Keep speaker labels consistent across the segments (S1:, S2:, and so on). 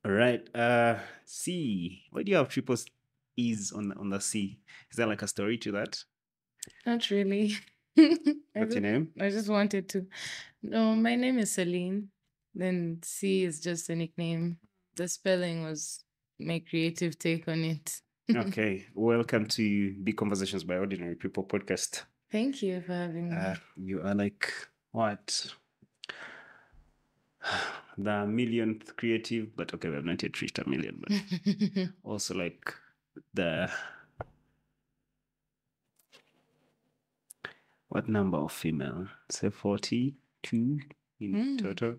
S1: All right. C. Why do you have triple E's on the C? Is there like a story to that?
S2: Not really.
S1: What's your name?
S2: I just wanted to. No, my name is Celine. Then C is just a nickname. The spelling was my creative take on it.
S1: Okay. Welcome to Big Conversations by Ordinary People podcast.
S2: Thank you for having me.
S1: You are like what? The millionth creative, but okay, we have not yet reached a million, but also like the what number of female? Say 42 in total.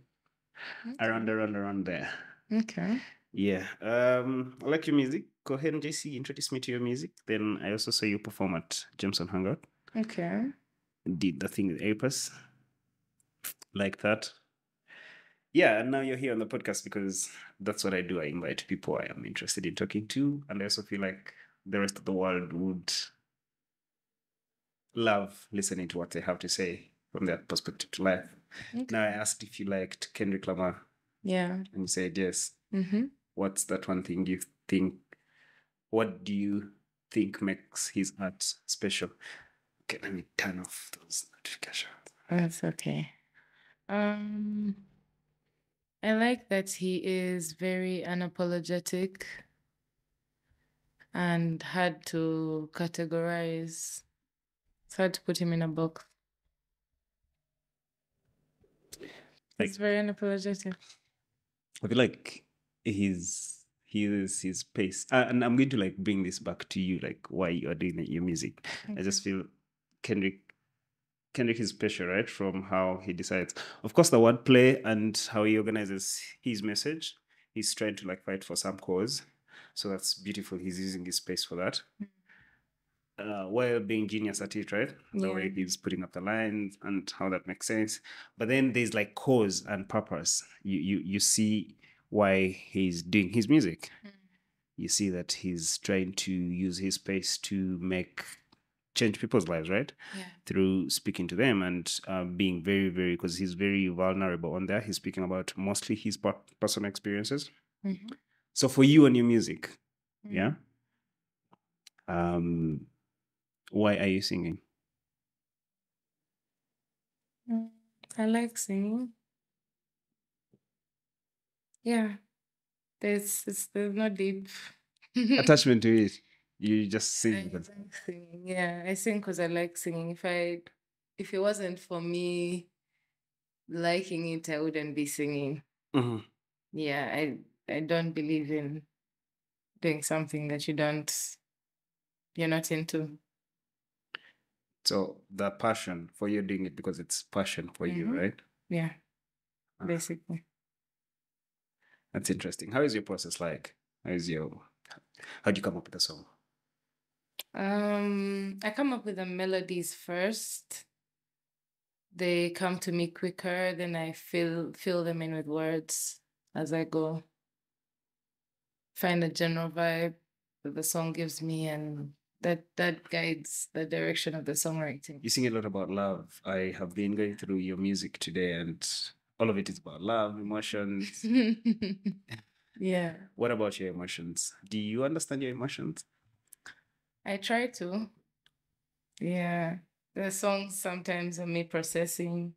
S1: Around there.
S2: Okay.
S1: Yeah. I like your music. Go ahead and JC introduce me to your music. Then I also saw you perform at Jameson Hangout.
S2: Okay.
S1: Did the thing with Apis. Like that. Yeah, and now you're here on the podcast because that's what I do. I invite people I am interested in talking to. And I also feel like the rest of the world would love listening to what they have to say from their perspective to life.
S2: Okay.
S1: Now I asked if you liked Kendrick Lamar.
S2: Yeah.
S1: And you said yes.
S2: Mm-hmm.
S1: What's that one thing you think? What do you think makes his art special? Okay, let me turn off those notifications.
S2: That's okay. I like that he is very unapologetic and hard to categorize. It's hard to put him in a box. It's very unapologetic.
S1: I feel like his pace, and I'm going to like bring this back to you, like why you are doing your music. I just feel Kendrick is special, right? From how he decides, of course, the wordplay and how he organizes his message. He's trying to like fight for some cause, so that's beautiful. He's using his space for that. While being genius at it, right? The way he's putting up the lines and how that makes sense. But then there's like cause and purpose. You see why he's doing his music. You see that he's trying to use his space to change people's lives, right?
S2: Yeah.
S1: Through speaking to them and being very, very, because he's very vulnerable on there. He's speaking about mostly his personal experiences.
S2: Mm-hmm.
S1: So for you and your music, yeah, why are you singing?
S2: I like singing. Yeah. There's no deep
S1: attachment to it. You just sing.
S2: I like singing. Yeah, I sing because I like singing. If it wasn't for me liking it, I wouldn't be singing.
S1: Mm-hmm.
S2: Yeah, I don't believe in doing something that you're not into.
S1: So the passion for you doing it because it's passion for you, right?
S2: Yeah, basically.
S1: That's interesting. How is your process like? How do you come up with a song?
S2: I come up with the melodies first. They come to me quicker, then I fill them in with words as I go. Find a general vibe that the song gives me, and that guides the direction of the songwriting.
S1: You sing a lot about love. I have been going through your music today, and all of it is about love, emotions.
S2: Yeah.
S1: What about your emotions? Do you understand your emotions?
S2: I try to. Yeah. The songs sometimes are me processing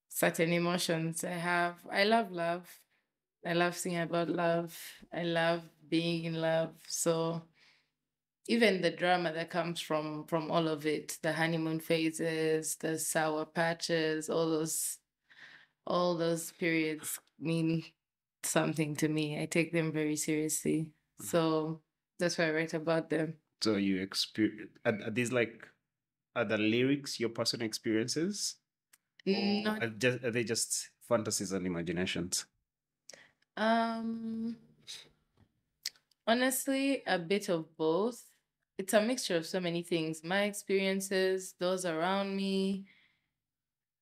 S2: certain emotions I have. I love love. I love singing about love. I love being in love. So even the drama that comes from all of it, the honeymoon phases, the sour patches, all those periods mean something to me. I take them very seriously. So that's why I write about them.
S1: So you experience are these like are the lyrics your personal experiences?
S2: Not
S1: Are they just fantasies and imaginations?
S2: honestly, a bit of both. It's a mixture of so many things. My experiences, those around me,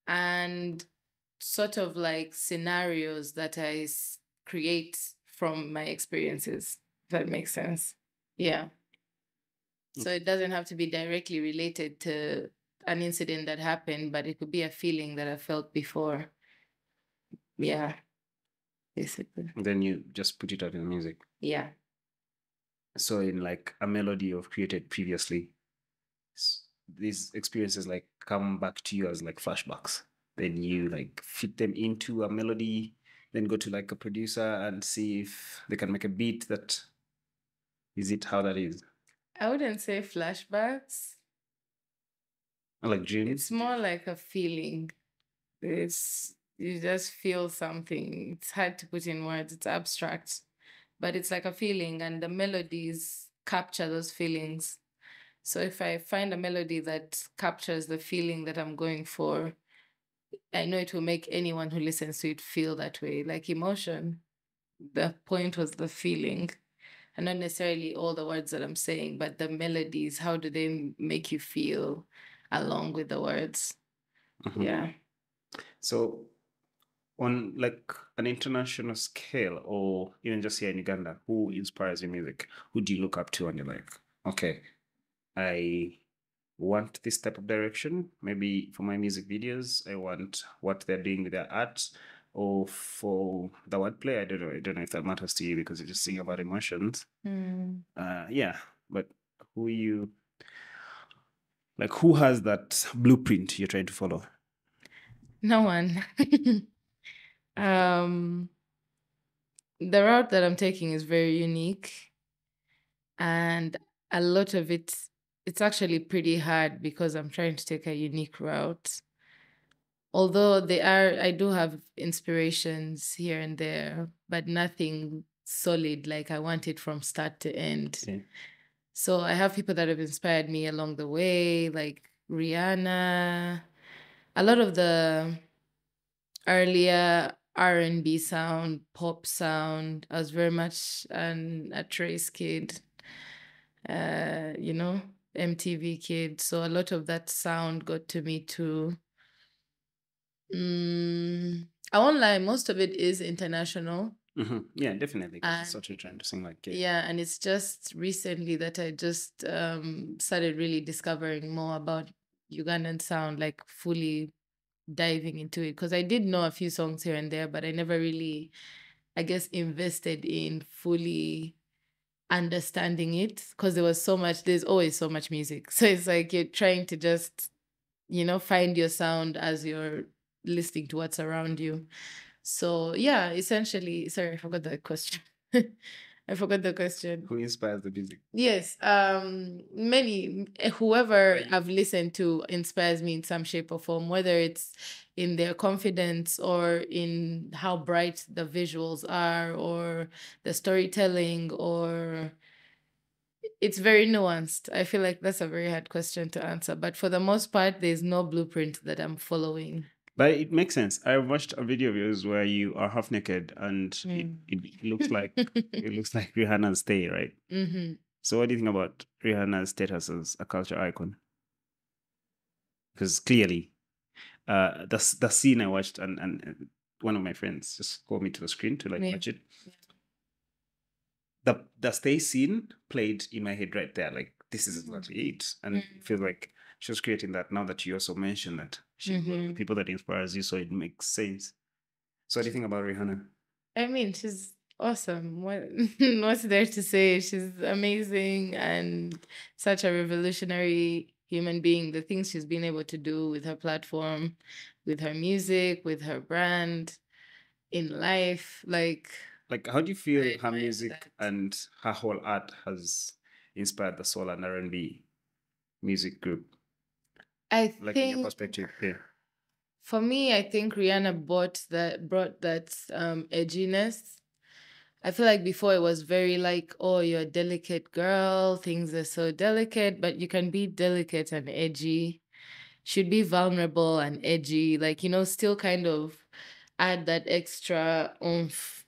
S2: and sort of like scenarios that I create from my experiences, if that makes sense. Yeah. So it doesn't have to be directly related to an incident that happened, but it could be a feeling that I felt before. Yeah. basically.
S1: Then you just put it out in music.
S2: Yeah.
S1: So in like a melody you've created previously, these experiences like come back to you as like flashbacks. Then you like fit them into a melody, then go to like a producer and see if they can make a beat that is it how that is.
S2: I wouldn't say flashbacks.
S1: Like dreams.
S2: It's more like a feeling. You just feel something. It's hard to put in words. It's abstract, but it's like a feeling, and the melodies capture those feelings. So if I find a melody that captures the feeling that I'm going for, I know it will make anyone who listens to it feel that way. Like emotion, the point was the feeling, and not necessarily all the words that I'm saying, but the melodies. How do they make you feel along with the words?
S1: Mhm.
S2: Yeah.
S1: So on like an international scale or even just here in Uganda, who inspires your music? Who do you look up to and you're like, okay, I want this type of direction. Maybe for my music videos, I want what they're doing with their art, or for the wordplay. I don't know. I don't know if that matters to you because you're just singing about emotions. Yeah, but who you like? Who has that blueprint you're trying to follow?
S2: No one. um, the route that I'm taking is very unique, and a lot of it's actually pretty hard because I'm trying to take a unique route. Although I do have inspirations here and there, but nothing solid. Like I want it from start to end.
S1: Yeah.
S2: So I have people that have inspired me along the way, like Rihanna. A lot of the earlier R&B sound, pop sound. I was very much a Trace kid, you know, MTV kid. So a lot of that sound got to me too. I won't lie, most of it is international.
S1: Yeah, definitely. 'Cause that's
S2: And
S1: what you're trying to sing like. Yeah.
S2: yeah, and it's just recently that I just started really discovering more about Ugandan sound, like fully diving into it. Because I did know a few songs here and there, but I never really, I guess, invested in fully understanding it because there's always so much music. So it's like you're trying to just, find your sound as you're listening to what's around you. So yeah, essentially, sorry, I forgot the question. I forgot the question.
S1: Who inspires the music?
S2: Yes, whoever I've listened to inspires me in some shape or form, whether it's in their confidence or in how bright the visuals are or the storytelling, or it's very nuanced. I feel like that's a very hard question to answer, but for the most part, there's no blueprint that I'm following.
S1: But it makes sense. I watched a video of yours where you are half naked and it looks like it looks like Rihanna's stay, right?
S2: Mm-hmm.
S1: So what do you think about Rihanna's status as a culture icon? Because clearly, the scene I watched and one of my friends just called me to the screen to like
S2: Yeah.
S1: watch it. The stay scene played in my head right there. Like this is exactly it, and it feels like she was creating that. Now that you also mentioned that she's one of the people that inspires you, so it makes sense. So what do you think about Rihanna?
S2: I mean, she's awesome. What's there to say? She's amazing and such a revolutionary human being. The things she's been able to do with her platform, with her music, with her brand, in life, like
S1: how do you feel her music and her whole art has inspired the soul and R&B music group?
S2: I
S1: Like in your
S2: think
S1: perspective, yeah.
S2: for me, I think Rihanna brought that edginess. I feel like before it was very like, oh, you're a delicate girl, things are so delicate, but you can be delicate and edgy. Should be vulnerable and edgy, like, still kind of add that extra oomph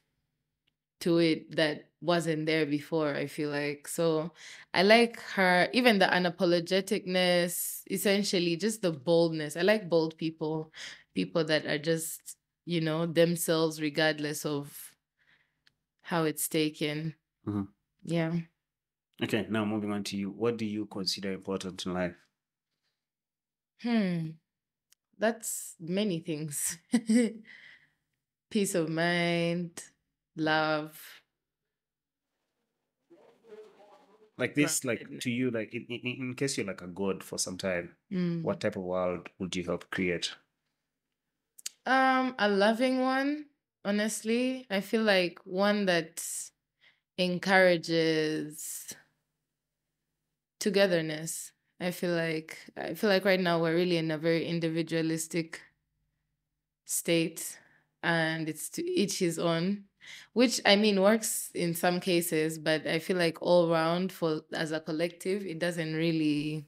S2: to it that wasn't there before, I feel like. So I like her, even the unapologeticness, essentially just the boldness. I like bold people, people that are just, themselves regardless of how it's taken. Yeah.
S1: Okay, now moving on to you. What do you consider important in life?
S2: That's many things. Peace of mind, love.
S1: Like this, like to you, like in case you're like a god for some time, what type of world would you help create?
S2: A loving one, honestly. I feel like one that encourages togetherness. I feel like right now we're really in a very individualistic state, and it's to each his own, which I mean works in some cases, but I feel like all round for as a collective, it doesn't really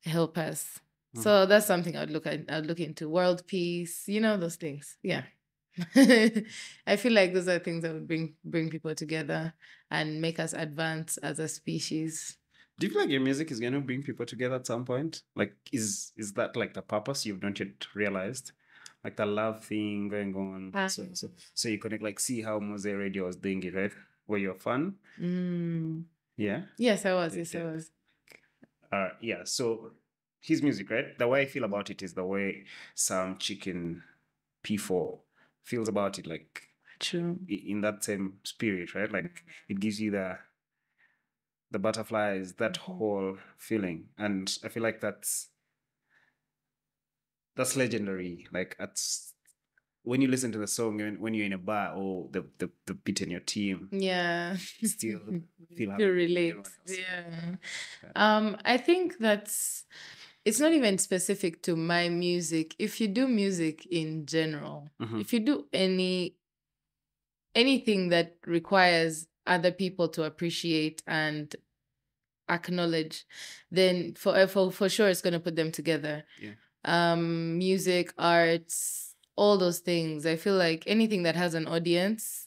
S2: help us. So that's something I'd look into. World peace, those things. Yeah. I feel like those are things that would bring people together and make us advance as a species.
S1: Do you feel like your music is going to bring people together at some point? Like, is that like the purpose you've not yet realized? Like the love thing going on. So you connect, like, see how Mose Radio was doing it, right? Were you a fan? Yeah.
S2: Yes, I was. Yes, I was.
S1: Yeah. So his music, right? The way I feel about it is the way some chicken P4 feels about it, like
S2: True.
S1: in that same spirit, right? Like it gives you the butterflies, that whole feeling, and I feel like that's legendary. Like that's when you listen to the song when you're in a bar or the beat in your team,
S2: Yeah.
S1: still feel happy.
S2: You relate. Yeah. I think it's not even specific to my music. If you do music in general, if you do anything that requires other people to appreciate and acknowledge, then for sure it's going to put them together.
S1: Yeah.
S2: Music, arts, all those things. I feel like anything that has an audience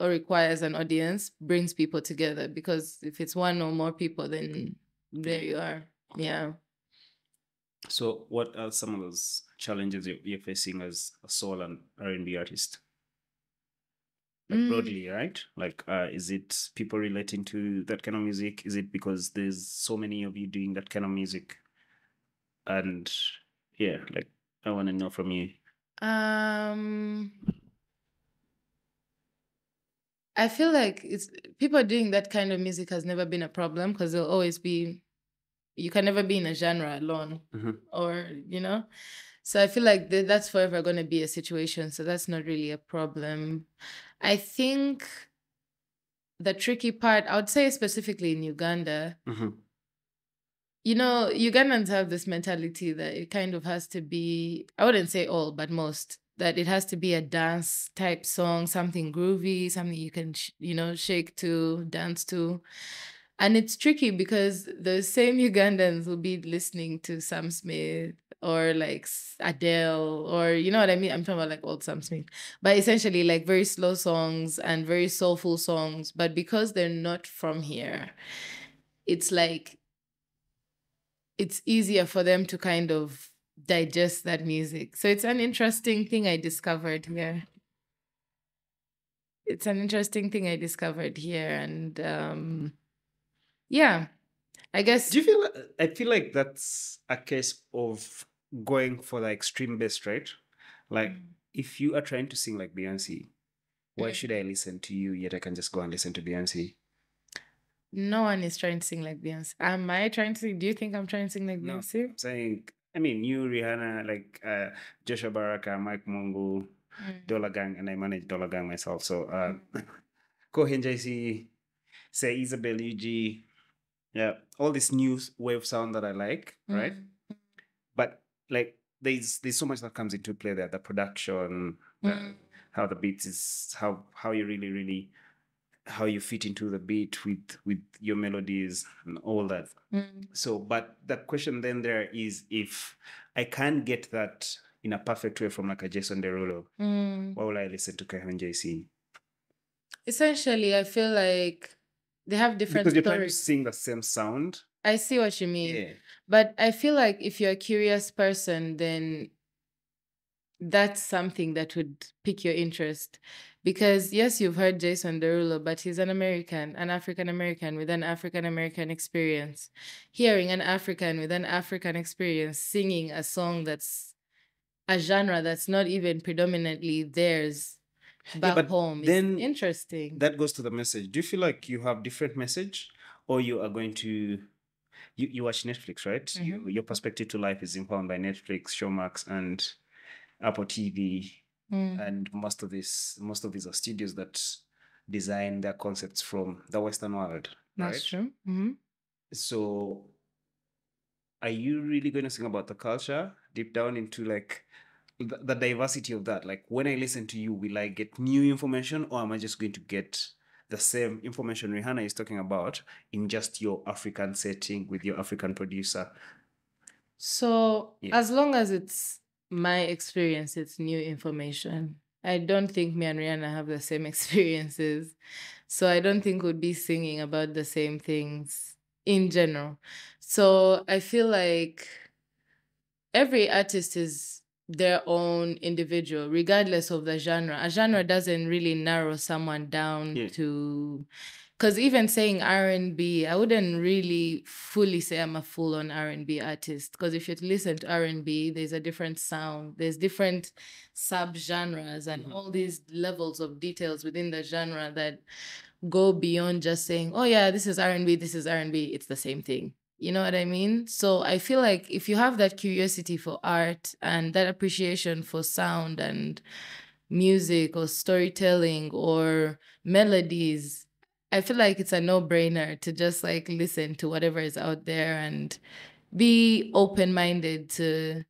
S2: or requires an audience brings people together, because if it's one or more people, then there you are. Yeah.
S1: So what are some of those challenges you're facing as a soul and R&B artist? Like broadly, right? Like, is it people relating to that kind of music? Is it because there's so many of you doing that kind of music? And yeah, like I want to know from you.
S2: I feel like people doing that kind of music has never been a problem, because there'll always be, you can never be in a genre alone, or so I feel like that's forever going to be a situation, so that's not really a problem. I think the tricky part, I would say specifically in Uganda, Ugandans have this mentality that it kind of has to be, I wouldn't say all, but most, that it has to be a dance type song, something groovy, something you can, shake to, dance to. And it's tricky because the same Ugandans will be listening to Sam Smith or like Adele, or you know what I mean? I'm talking about like old Sam Smith, but essentially like very slow songs and very soulful songs. But because they're not from here, it's like, it's easier for them to kind of digest that music. So it's an interesting thing I discovered here. And yeah, I guess.
S1: Do you feel? I feel like that's a case of going for the extreme best, right? Like if you are trying to sing like Beyonce, why should I listen to you? Yet I can just go and listen to Beyonce.
S2: No one is trying to sing like Beyonce. Am I trying to sing? Do you think I'm trying to sing like
S1: No,
S2: Beyonce?
S1: I'm saying, I mean, you, Rihanna, like Joshua Baraka, Mike Mungu, Dollar Gang, and I manage Dollar Gang myself. So, Kohen JC, say Isabel UG, yeah, all this new wave sound that I like, right? But like, there's so much that comes into play there. The production, how the beats is, how you really how you fit into the beat with your melodies and all that. So, but the question then there is, if I can't get that in a perfect way from like a Jason Derulo, why will I listen to Kevin JC?
S2: Essentially, I feel like they have different
S1: Because you're trying to
S2: stories.
S1: sing the same sound.
S2: I see what you mean.
S1: Yeah.
S2: But I feel like if you're a curious person, then that's something that would pique your interest. Because yes, you've heard Jason Derulo, but he's an African American with an African American experience. Hearing an African with an African experience singing a song that's a genre that's not even predominantly theirs, back
S1: but
S2: home. It's
S1: then
S2: interesting.
S1: that goes to the message. Do you feel like you have different message, or you are going to you watch Netflix, right? Your perspective to life is informed by Netflix, Showmax, and Apple TV, and most of these are studios that design their concepts from the Western world,
S2: That's
S1: right?
S2: true.
S1: So, are you really going to sing about the culture deep down into like the diversity of that? Like, when I listen to you, will I get new information, or am I just going to get the same information Rihanna is talking about in just your African setting with your African producer?
S2: So
S1: Yeah.
S2: as long as it's my experience, it's new information. I don't think me and Rihanna have the same experiences. So I don't think we'd be singing about the same things in general. So I feel like every artist is their own individual, regardless of the genre. A genre doesn't really narrow someone down
S1: Yeah.
S2: to, because even saying R&B, I wouldn't really fully say I'm a full-on R&B artist. Because if you listen to R&B, there's a different sound, there's different sub-genres and all these levels of details within the genre that go beyond just saying, oh yeah, this is R&B, this is R&B. It's the same thing. You know what I mean? So I feel like if you have that curiosity for art and that appreciation for sound and music or storytelling or melodies, I feel like it's a no-brainer to just like listen to whatever is out there and be open-minded to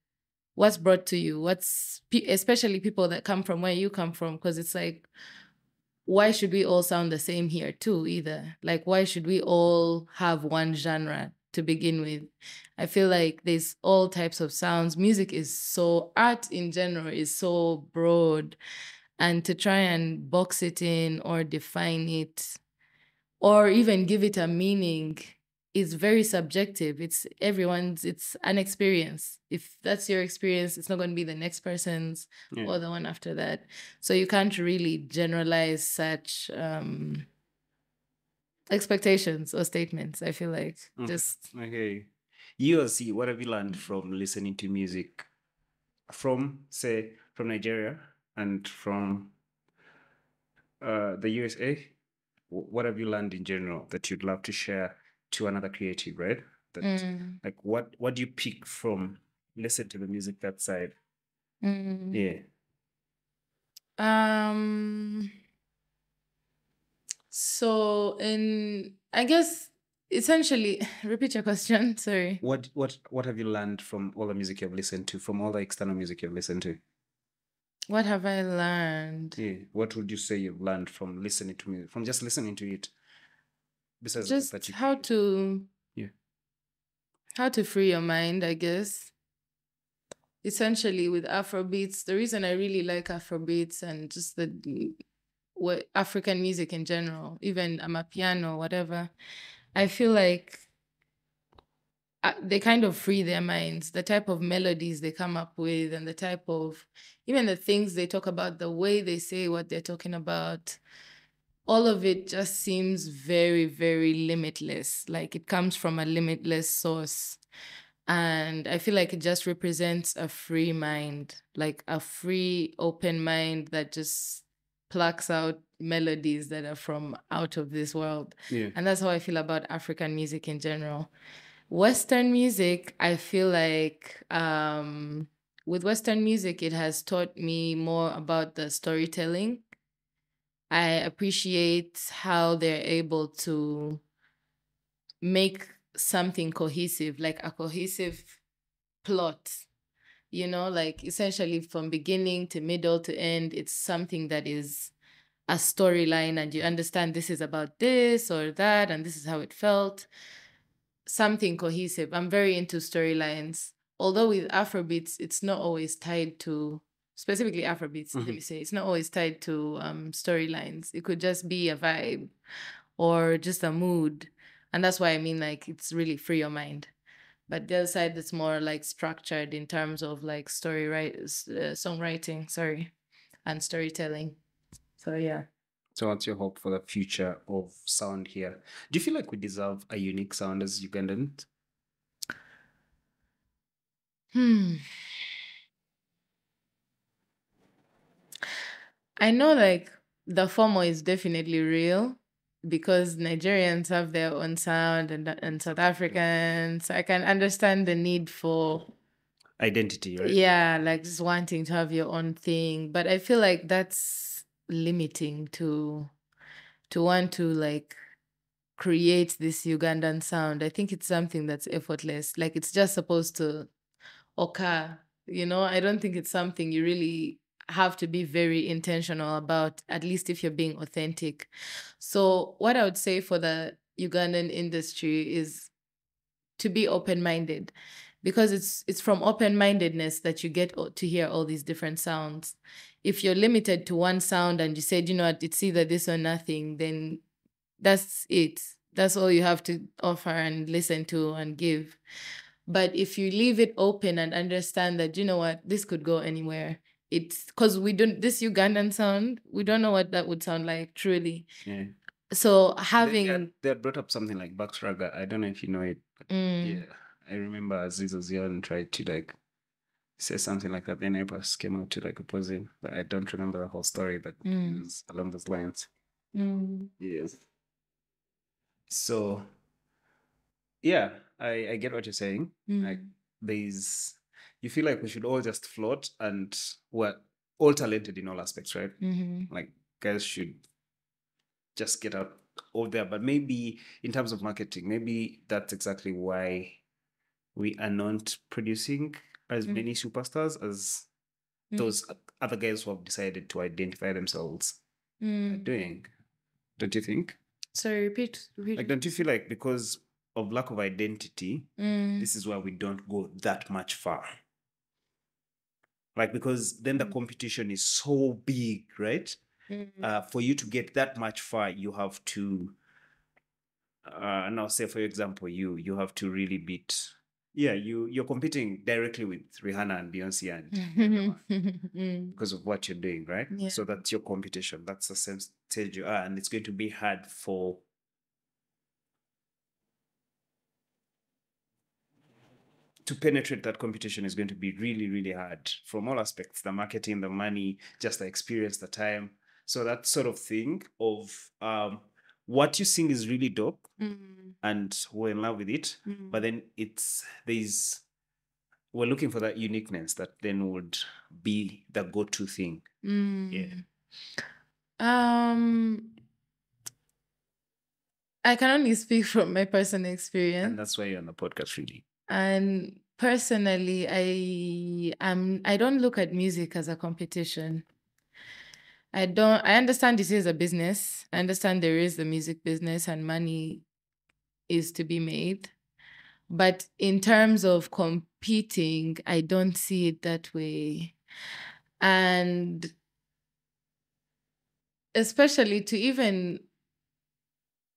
S2: what's brought to you, especially people that come from where you come from, because it's like, why should we all sound the same here too either? Like, why should we all have one genre to begin with? I feel like there's all types of sounds. Art in general is so broad, and to try and box it in or define it or even give it a meaning is very subjective. It's an experience. If that's your experience, it's not going to be the next person's or the one after that. So you can't really generalize such expectations or statements, I feel like.
S1: Okay. You or see, what have you learned from listening to music from, say, from Nigeria and from the USA? What have you learned in general that you'd love to share to another creative, right? That like what do you pick from listen to the music that side? Yeah.
S2: So I guess essentially repeat your question, sorry.
S1: What have you learned from all the music you've listened to, from all the external music you've listened to?
S2: What have I learned?
S1: Yeah. What would you say you've learned from listening to music, from just listening to it? Besides the fact that
S2: Just
S1: you
S2: how to free your mind, I guess. Essentially with Afrobeats, the reason I really like Afrobeats and just African music in general, even Amapiano, whatever, I feel like they kind of free their minds. The type of melodies they come up with and the type of, even the things they talk about, the way they say what they're talking about, all of it just seems very, very limitless. Like it comes from a limitless source. And I feel like it just represents a free mind, like a free, open mind that just plucks out melodies that are from out of this world.
S1: Yeah.
S2: And that's how I feel about African music in general. Western music, I feel like with Western music, it has taught me more about the storytelling. I appreciate how they're able to make something cohesive, like a cohesive plot, like essentially from beginning to middle to end, it's something that is a storyline and you understand this is about this or that and this is how it felt. Something cohesive. I'm very into storylines. Although with Afrobeats, it's not always tied to, specifically Afrobeats, let me say, it's not always tied to storylines. It could just be a vibe or just a mood. And that's why I mean, like, it's really free your mind. But the other side that's more like structured in terms of like songwriting, and storytelling. So yeah.
S1: So what's your hope for the future of sound here? Do you feel like we deserve a unique sound as Ugandans?
S2: I know like the FOMO is definitely real because Nigerians have their own sound and South Africans. I can understand the need for
S1: Identity, right?
S2: yeah, like just wanting to have your own thing. But I feel like that's limiting to want to like create this Ugandan sound. I think it's something that's effortless. Like it's just supposed to occur. You know, I don't think it's something you really have to be very intentional about, at least if you're being authentic. So what I would say for the Ugandan industry is to be open-minded, because it's from open-mindedness that you get to hear all these different sounds. If you're limited to one sound and you said, you know what, it's either this or nothing, then that's it. That's all you have to offer and listen to and give. But if you leave it open and understand that, you know what, this could go anywhere. It's because we don't, this Ugandan sound, we don't know what that would sound like, truly.
S1: Yeah.
S2: So
S1: They
S2: having,
S1: had brought up something like Backsraga. I don't know if you know it. Yeah. I remember Aziz Ozion tried to like say something like that. Then Abbas came out to like oppose him. But I don't remember the whole story, but it was along those lines. Yes. So yeah, I get what you're saying. Like there's you feel like we should all just float and we're all talented in all aspects, right? Like guys should just get out of there. But maybe in terms of marketing, maybe that's exactly why we are not producing as many superstars as those other guys who have decided to identify themselves are doing. Don't you think?
S2: Sorry, repeat.
S1: Like, don't you feel like because of lack of identity, this is why we don't go that much far? Like, because then the competition is so big, right? For you to get that much far, you have to, now say for example, you have to really beat. Yeah, you're competing directly with Rihanna and Beyonce and because of what you're doing, right?
S2: Yeah.
S1: So that's your competition. That's the same stage you are, and it's going to be hard for to penetrate that competition is going to be really, really hard from all aspects, the marketing, the money, just the experience, the time. So that sort of thing of what you sing is really dope and we're in love with it. But then we're looking for that uniqueness that then would be the go-to thing. Yeah.
S2: I can only speak from my personal experience.
S1: And that's why you're on the podcast, really.
S2: And personally, I don't look at music as a competition. I understand this is a business. I understand there is the music business and money is to be made. But in terms of competing, I don't see it that way. And especially to even,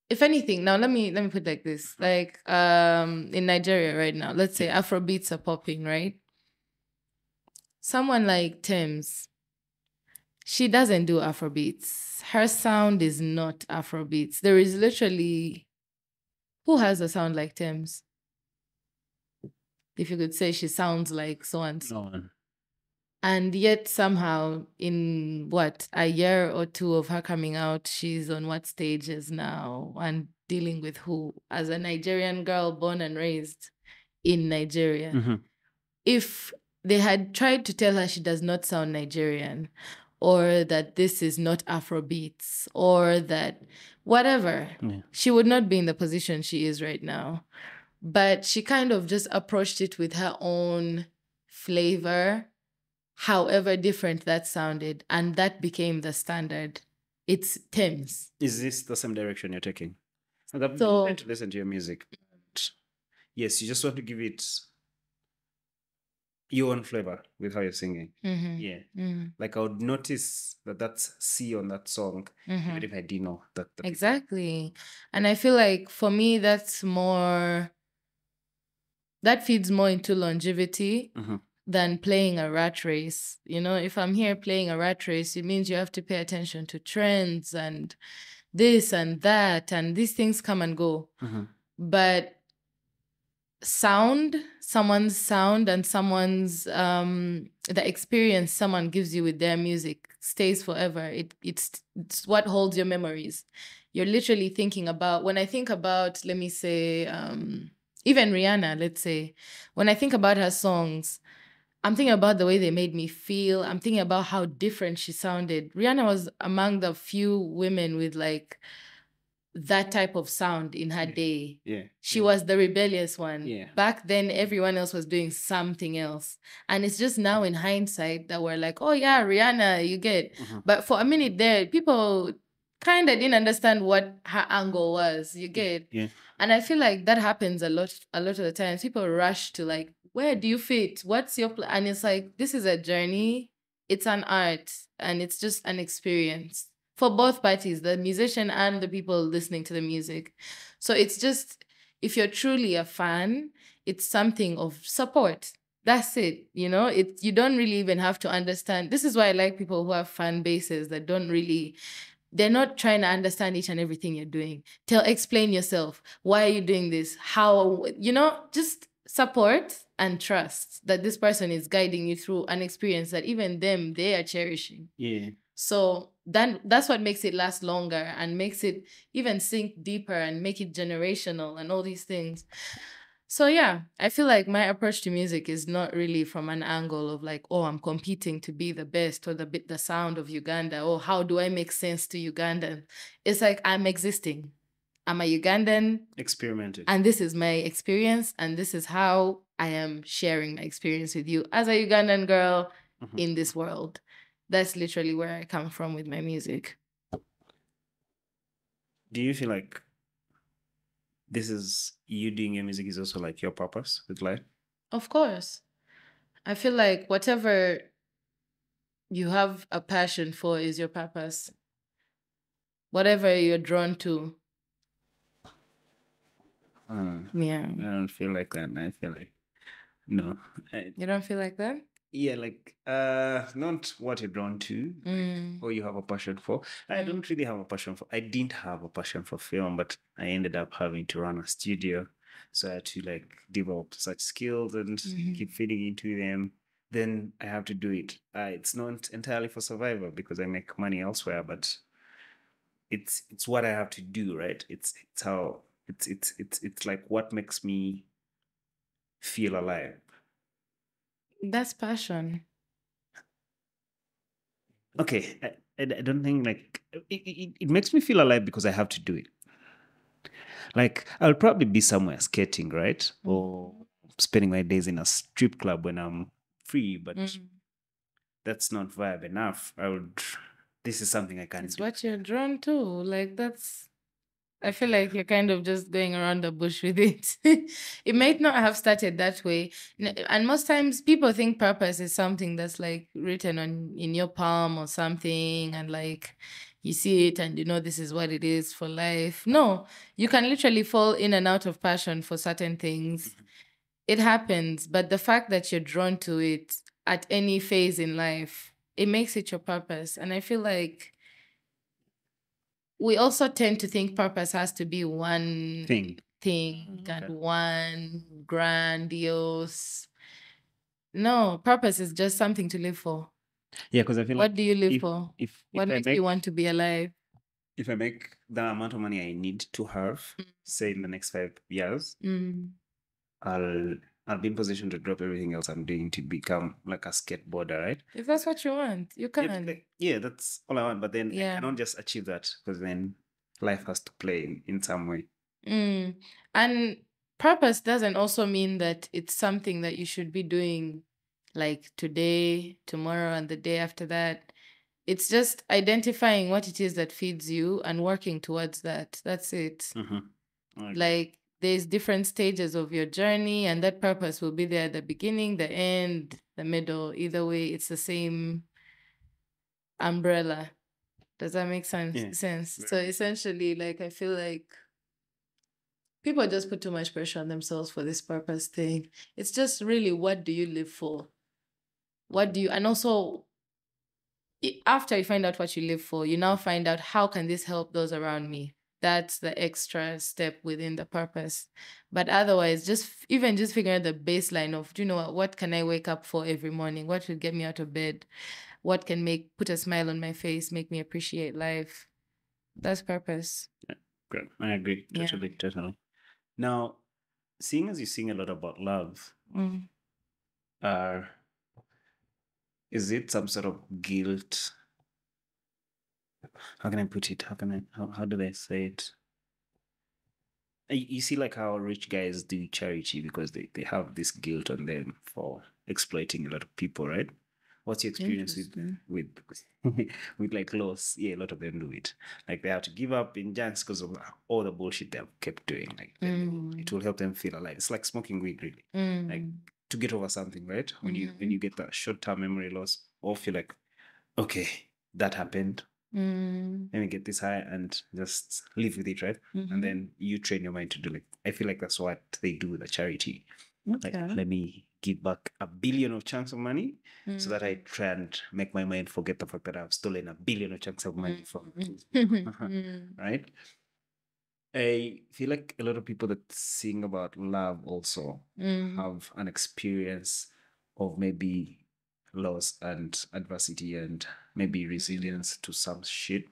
S2: if anything, now let me put it like this. Like in Nigeria right now, let's say Afrobeats are popping, right? Someone like Thames, she doesn't do Afrobeats. Her sound is not Afrobeats. There is literally, who has a sound like Thames? If you could say she sounds like so and so.
S1: No one.
S2: And yet somehow in what, a year or two of her coming out, she's on what stages now and dealing with who? As a Nigerian girl born and raised in Nigeria. If they had tried to tell her she does not sound Nigerian, or that this is not Afrobeats, or that whatever, she would not be in the position she is right now. But she kind of just approached it with her own flavor, however different that sounded, and that became the standard. It's Thames.
S1: Is this the same direction you're taking? I've been trying to listen to your music. Yes, you just want to give it your own flavor with how you're singing. Yeah. Like I would notice that that's Ceee on that song, even if I didn't know that.
S2: Exactly. And I feel like for me, that feeds more into longevity than playing a rat race. You know, if I'm here playing a rat race, it means you have to pay attention to trends and this and that, and these things come and go. But someone's sound and someone's the experience someone gives you with their music stays forever. It's what holds your memories. You're literally thinking about, when I think about, let me say, even Rihanna, let's say, when I think about her songs, I'm thinking about the way they made me feel. I'm thinking about how different she sounded. Rihanna was among the few women with like that type of sound in her day.
S1: Yeah.
S2: She was the rebellious one.
S1: Yeah.
S2: Back then, everyone else was doing something else. And it's just now in hindsight that we're like, oh yeah, Rihanna, you get. But for a minute there, people kind of didn't understand what her angle was. You get.
S1: Yeah.
S2: And I feel like that happens a lot of the times. People rush to like, where do you fit? What's your plan? And it's like, this is a journey. It's an art and it's just an experience for both parties, the musician and the people listening to the music. So it's just, if you're truly a fan, it's something of support. That's it. You know, you don't really even have to understand. This is why I like people who have fan bases that don't really, they're not trying to understand each and everything you're doing. Explain yourself. Why are you doing this? How, just support and trust that this person is guiding you through an experience that even them, they are cherishing.
S1: Yeah.
S2: So that's what makes it last longer and makes it even sink deeper and make it generational and all these things. So yeah, I feel like my approach to music is not really from an angle of like, oh, I'm competing to be the best or the sound of Uganda, or how do I make sense to Ugandan? It's like I'm existing. I'm a Ugandan.
S1: Experimented.
S2: And this is my experience, and this is how I am sharing my experience with you as a Ugandan girl in this world. That's literally where I come from with my music.
S1: Do you feel like this is you doing your music is also like your purpose with life?
S2: Of course. I feel like whatever you have a passion for is your purpose. Whatever you're drawn to. Yeah.
S1: I don't feel like that. I feel like no.
S2: You don't feel like that?
S1: Yeah, like not what you're drawn to, or you have a passion for. I don't really have a passion for. I didn't have a passion for film, but I ended up having to run a studio, so I had to like develop such skills and keep feeding into them. Then I have to do it. It's not entirely for survival because I make money elsewhere, but it's what I have to do, right? It's how it's like what makes me feel alive.
S2: That's passion.
S1: Okay, I don't think like it makes me feel alive because I have to do it. Like I'll probably be somewhere skating, right? Or spending my days in a strip club when I'm free, but that's not vibe enough. This is something I can't
S2: It's
S1: do.
S2: what you're drawn to. Like I feel like you're kind of just going around the bush with it. It might not have started that way. And most times people think purpose is something that's like written in your palm or something, and like you see it and you know this is what it is for life. No, you can literally fall in and out of passion for certain things. It happens, but the fact that you're drawn to it at any phase in life, it makes it your purpose. And I feel like we also tend to think purpose has to be one thing and one grandiose. No, purpose is just something to live for.
S1: Yeah, because I feel
S2: What
S1: like
S2: do you live for?
S1: if
S2: What makes you want to be alive?
S1: if I make the amount of money I need to have, say in the next 5 years, I'll be in position to drop everything else I'm doing to become like a skateboarder, right?
S2: If that's what you want, you can.
S1: Yeah, that's all I want. But then I cannot just achieve that because then life has to play in some way.
S2: And purpose doesn't also mean that it's something that you should be doing like today, tomorrow, and the day after that. It's just identifying what it is that feeds you and working towards that. That's it. Like there's different stages of your journey, and that purpose will be there at the beginning, the end, the middle. Either way, it's the same umbrella. Does that make sense? So essentially, like I feel like people just put too much pressure on themselves for this purpose thing. It's just really, what do you live for? And also after you find out what you live for, you now find out, how can this help those around me? that's the extra step within the purpose. But otherwise, even just figuring out the baseline of, you know, what can I wake up for every morning? What will get me out of bed? What can put a smile on my face, make me appreciate life? That's purpose.
S1: Great. I agree.
S2: Yeah.
S1: Totally. Now, seeing as you sing a lot about love,
S2: Mm.
S1: is it some sort of guilt? How can I put it? How do they say it? You see, like how rich guys do charity because they have this guilt on them for exploiting a lot of people, right? What's your experience with with like loss? Yeah, a lot of them do it. Like they have to give up in junks because of all the bullshit they've kept doing. Like it will help them feel alive. It's like smoking weed, really. Like to get over something, right? When you get that short-term memory loss, or feel like, okay, that happened. Let me get this high and just live with it, right? And then you train your mind to do, like, I feel like that's what they do with the charity. Like, let me give back a billion of chunks of money so that I try and make my mind forget the fact that I've stolen a billion of chunks of money from right? I feel like a lot of people that sing about love also have an experience of maybe loss and adversity and maybe resilience to some shit.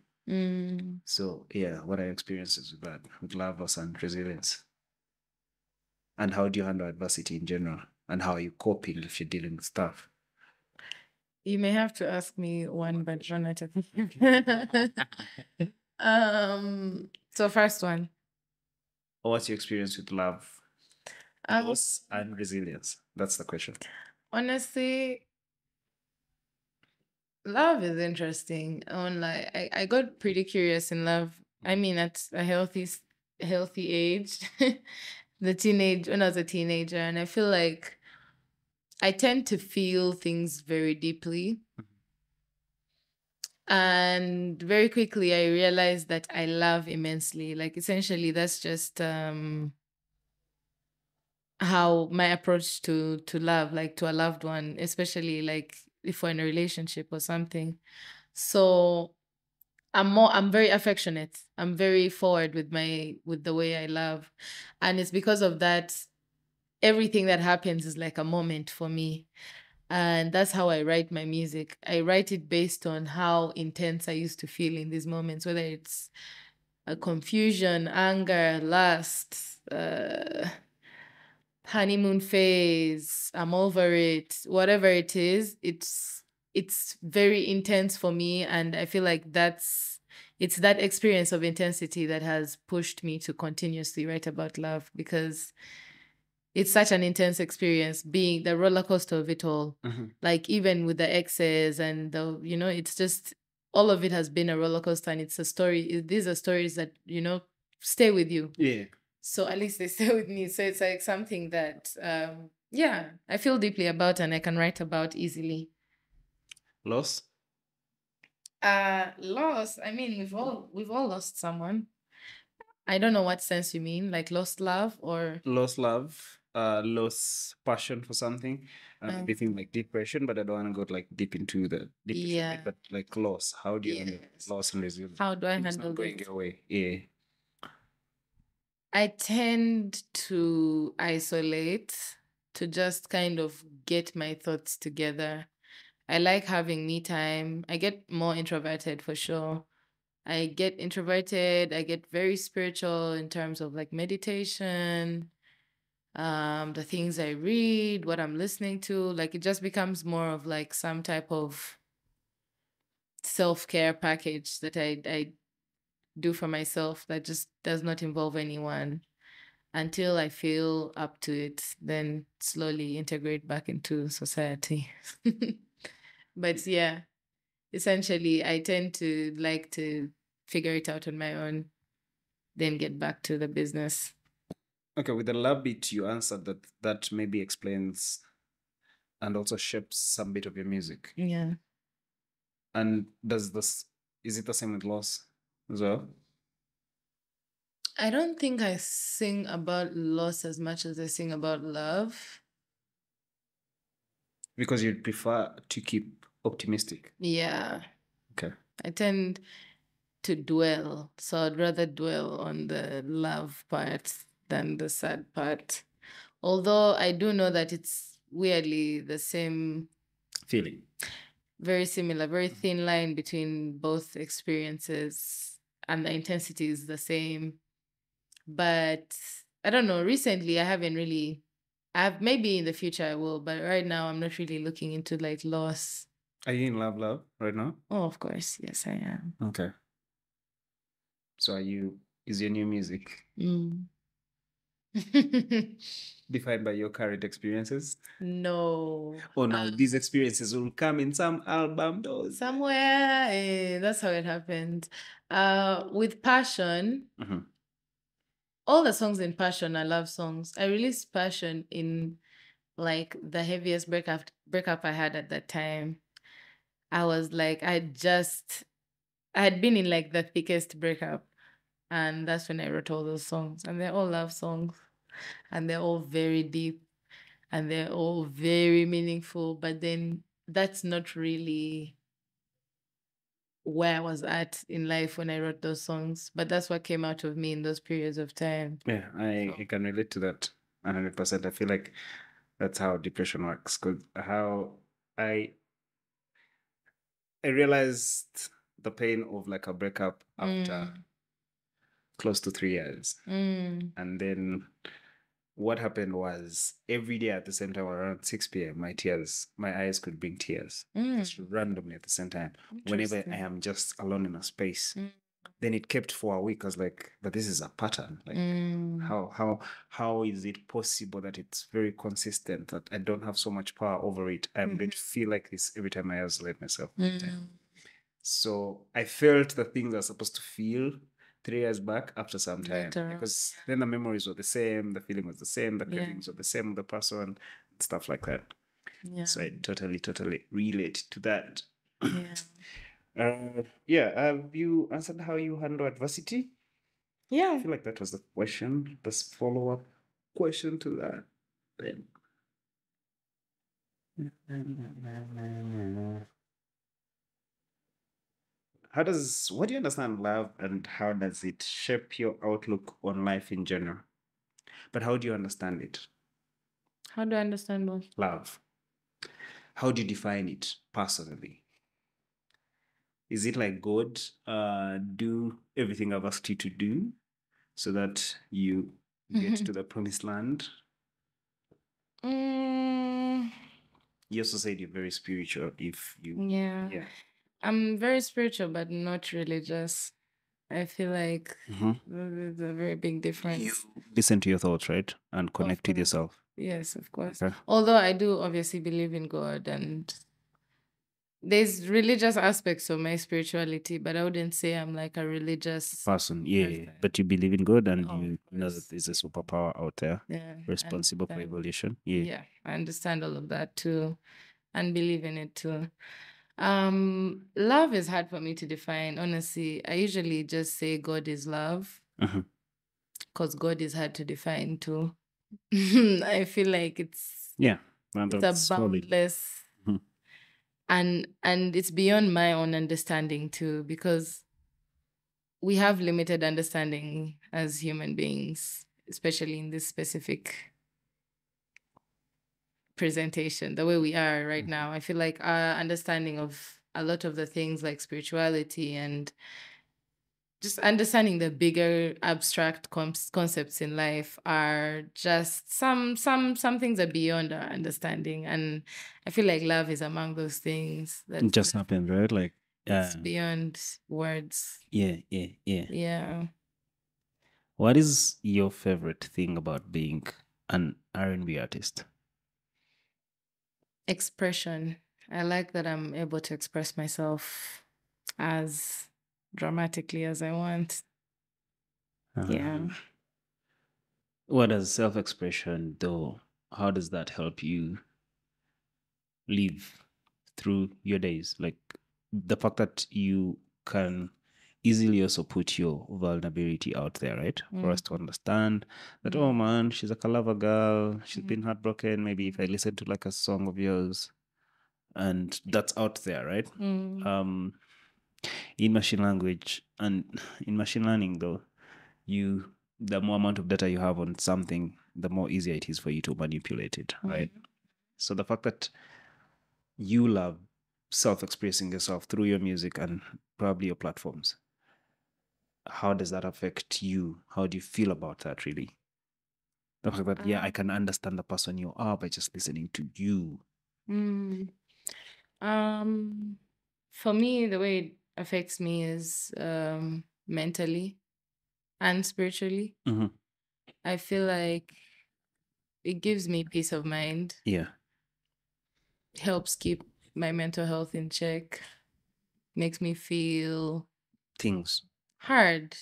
S1: So yeah, what are your experiences with that, with love loss and resilience? And how do you handle adversity in general? And how are you coping if you're dealing with stuff?
S2: You may have to ask me one by one at a so first one.
S1: What's your experience with love, loss, and resilience? That's the question.
S2: Honestly, love is interesting. I got pretty curious in love. I mean, at a healthy age, when I was a teenager, and I feel like I tend to feel things very deeply. And very quickly, I realized that I love immensely. Like, essentially, that's just how my approach to love, like to a loved one, especially like if we're in a relationship or something. So I'm very affectionate. I'm very forward with the way I love. And it's because of that, everything that happens is like a moment for me. And that's how I write my music. I write it based on how intense I used to feel in these moments, whether it's a confusion, anger, lust, honeymoon phase, I'm over it, whatever it is, it's very intense for me. And I feel like it's that experience of intensity that has pushed me to continuously write about love, because it's such an intense experience, being the roller coaster of it all. Like even with the exes and it's just all of it has been a roller coaster, and it's a story. These are stories that stay with you.
S1: Yeah.
S2: So at least they stay with me. So it's like something that I feel deeply about and I can write about easily.
S1: Loss?
S2: Loss. I mean, we've all lost someone. I don't know what sense you mean, like lost love or
S1: Lost love, lost passion for something. Maybe think like depression, but I don't want to go like deep into the depression.
S2: Yeah.
S1: But like loss, how do you handle loss and resilience?
S2: How do I
S1: It's
S2: handle
S1: not going
S2: it?
S1: your way. Yeah.
S2: I tend to isolate, to just kind of get my thoughts together. I like having me time. I get more introverted for sure. I get introverted. I get very spiritual in terms of like meditation, the things I read, what I'm listening to. Like it just becomes more of like some type of self-care package that I do for myself that just does not involve anyone until I feel up to it, then slowly integrate back into society. But yeah, essentially, I tend to like to figure it out on my own, then get back to the business.
S1: Okay, with the love bit, you answered that maybe explains and also shapes some bit of your music.
S2: Yeah.
S1: And is it the same with loss as well?
S2: I don't think I sing about loss as much as I sing about love.
S1: Because you'd prefer to keep optimistic.
S2: Yeah.
S1: Okay.
S2: I tend to dwell. So I'd rather dwell on the love part than the sad part. Although I do know that it's weirdly the same,
S1: feeling.
S2: very similar, very thin line between both experiences, and the intensity is the same. But I don't know. Recently, I haven't really. Maybe in the future I will, but right now I'm not really looking into like loss.
S1: Are you in love right now?
S2: Oh, of course, yes, I am.
S1: Okay. So is your new music defined by your current experiences?
S2: No.
S1: Or now these experiences will come in some album though?
S2: Somewhere, that's how it happened. With Passion,
S1: Mhm.
S2: all the songs in Passion are love songs. I released Passion in like the heaviest breakup I had at that time. I was like, I had been in like the thickest breakup, and that's when I wrote all those songs, and they're all love songs, and they're all very deep, and they're all very meaningful. But then that's not really where I was at in life when I wrote those songs, but that's what came out of me in those periods of time.
S1: Yeah, I can relate to that 100%. I feel like that's how depression works. Because how I realized the pain of like a breakup after close to 3 years. And then what happened was every day at the same time around 6 p.m., my eyes could bring tears just randomly at the same time. Whenever I am just alone in a space. Then it kept for a week. I was like, but this is a pattern. Like how is it possible that it's very consistent, that I don't have so much power over it? I'm going to feel like this every time I isolate myself. So I felt the things I was supposed to feel 3 years back after some time. Because then the memories were the same, the feeling was the same, the cravings were the same with the person, stuff like that. So I totally relate to that. Have you answered how you handle adversity?
S2: Yeah.
S1: I feel like that was the question. This follow-up question to that. Then. What do you understand love, and how does it shape your outlook on life in general? But how do you understand it?
S2: How do I understand both?
S1: Love. How do you define it personally? Is it like God do everything I've asked you to do so that you get to the promised land? You also said you're very spiritual.
S2: Yeah. I'm very spiritual, but not religious. I feel like there's a very big difference.
S1: You listen to your thoughts, right? And connect with yourself.
S2: Yes, of course.
S1: Okay.
S2: Although I do obviously believe in God, and there's religious aspects of my spirituality, but I wouldn't say I'm like a religious
S1: person. Yeah, but you believe in God, and you know that there's a superpower out there responsible for evolution.
S2: Yeah, I understand all of that too, and believe in it too. Love is hard for me to define. Honestly, I usually just say God is love, because God is hard to define too. I feel like it's a boundless, and it's beyond my own understanding too, because we have limited understanding as human beings, especially in this specific presentation, the way we are right now. I feel like our understanding of a lot of the things like spirituality and just understanding the bigger abstract concepts in life are just some things are beyond our understanding, and I feel like love is among those things that
S1: it just happened, right? Like
S2: it's beyond words.
S1: Yeah. What is your favorite thing about being an R&B artist?
S2: Expression. I like that I'm able to express myself as dramatically as I want. Yeah.
S1: What does self-expression do? How does that help you live through your days? Like the fact that you can easily also put your vulnerability out there, right? For us to understand that, oh man, she's a Kalava girl, she's been heartbroken. Maybe if I listen to like a song of yours, and that's out there, right? in machine language and in machine learning though, the more amount of data you have on something, the more easier it is for you to manipulate it, right? So the fact that you love self-expressing yourself through your music and probably your platforms, how does that affect you? How do you feel about that, really? The fact that, yeah, I can understand the person you are by just listening to you.
S2: For me, the way it affects me is mentally and spiritually.
S1: Mhm.
S2: I feel like it gives me peace of mind,
S1: Yeah.
S2: helps keep my mental health in check, makes me feel
S1: Things.
S2: heard,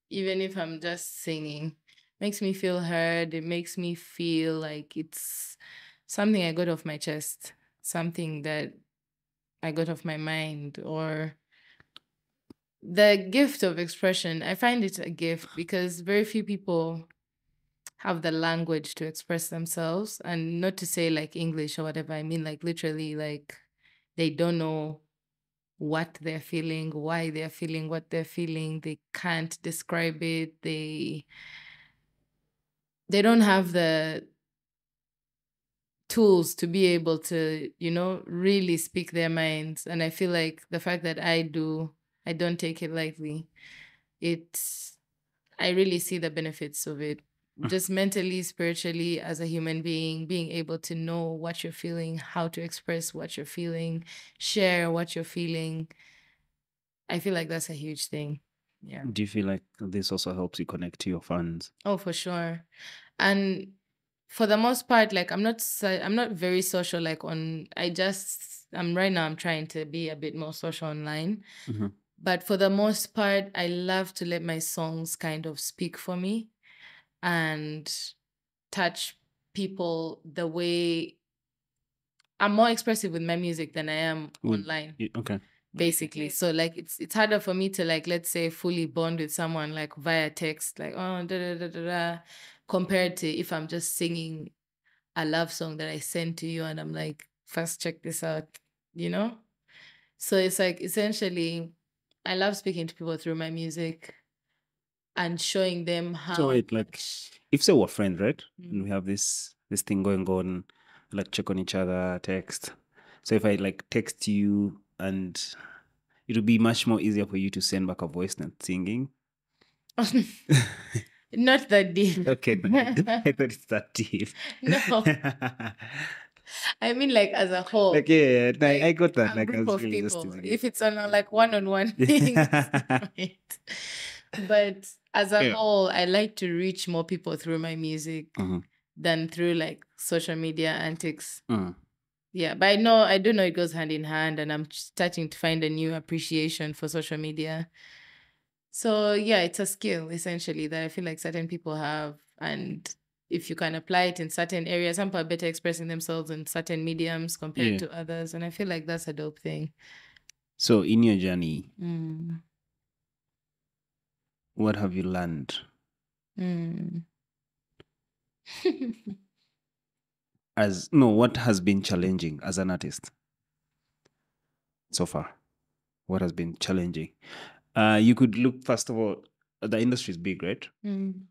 S2: even if I'm just singing. Makes me feel heard. It makes me feel like it's something I got off my chest, something that I got off my mind, or the gift of expression. I find it a gift because very few people have the language to express themselves, and not to say like English or whatever. I mean like literally like they don't know what they're feeling, why they're feeling what they're feeling. They can't describe it. They don't have the tools to be able to, really speak their minds. And I feel like the fact that I don't take it lightly. I really see the benefits of it. Just mentally, spiritually, as a human being, being able to know what you're feeling, how to express what you're feeling, share what you're feeling. I feel like that's a huge thing. Yeah.
S1: Do you feel like this also helps you connect to your fans?
S2: Oh, for sure. And for the most part, like I'm not very social. Like right now I'm trying to be a bit more social online.
S1: Mhm.
S2: But for the most part, I love to let my songs kind of speak for me and touch people the way I'm more expressive with my music than I am online.
S1: Okay.
S2: Basically. So like it's harder for me to, like, let's say, fully bond with someone like via text, like, oh, da da da da da, compared to if I'm just singing a love song that I send to you and I'm like, first check this out, you know? So it's like essentially I love speaking to people through my music and showing them how.
S1: So it like, if say we're friends, right? And we have this thing going on, like check on each other, text. So if I like text you, and it would be much more easier for you to send back a voice than singing.
S2: Not that deep.
S1: Okay, I thought it's that deep.
S2: No. I mean, like, as a whole.
S1: Like, yeah, I got that.
S2: A
S1: Like, I
S2: group
S1: was
S2: of
S1: really just
S2: people.
S1: teasing you.
S2: If it's on a like one-on-one thing, it's right. But as a whole, I like to reach more people through my music than through like social media antics. Yeah, but I do know it goes hand in hand, and I'm starting to find a new appreciation for social media. So yeah, it's a skill essentially that I feel like certain people have, and if you can apply it in certain areas, some people are better expressing themselves in certain mediums compared to others, and I feel like that's a dope thing.
S1: So in your journey, what have you learned? What has been challenging as an artist so far? What has been challenging? You could look, first of all, the industry is big, right?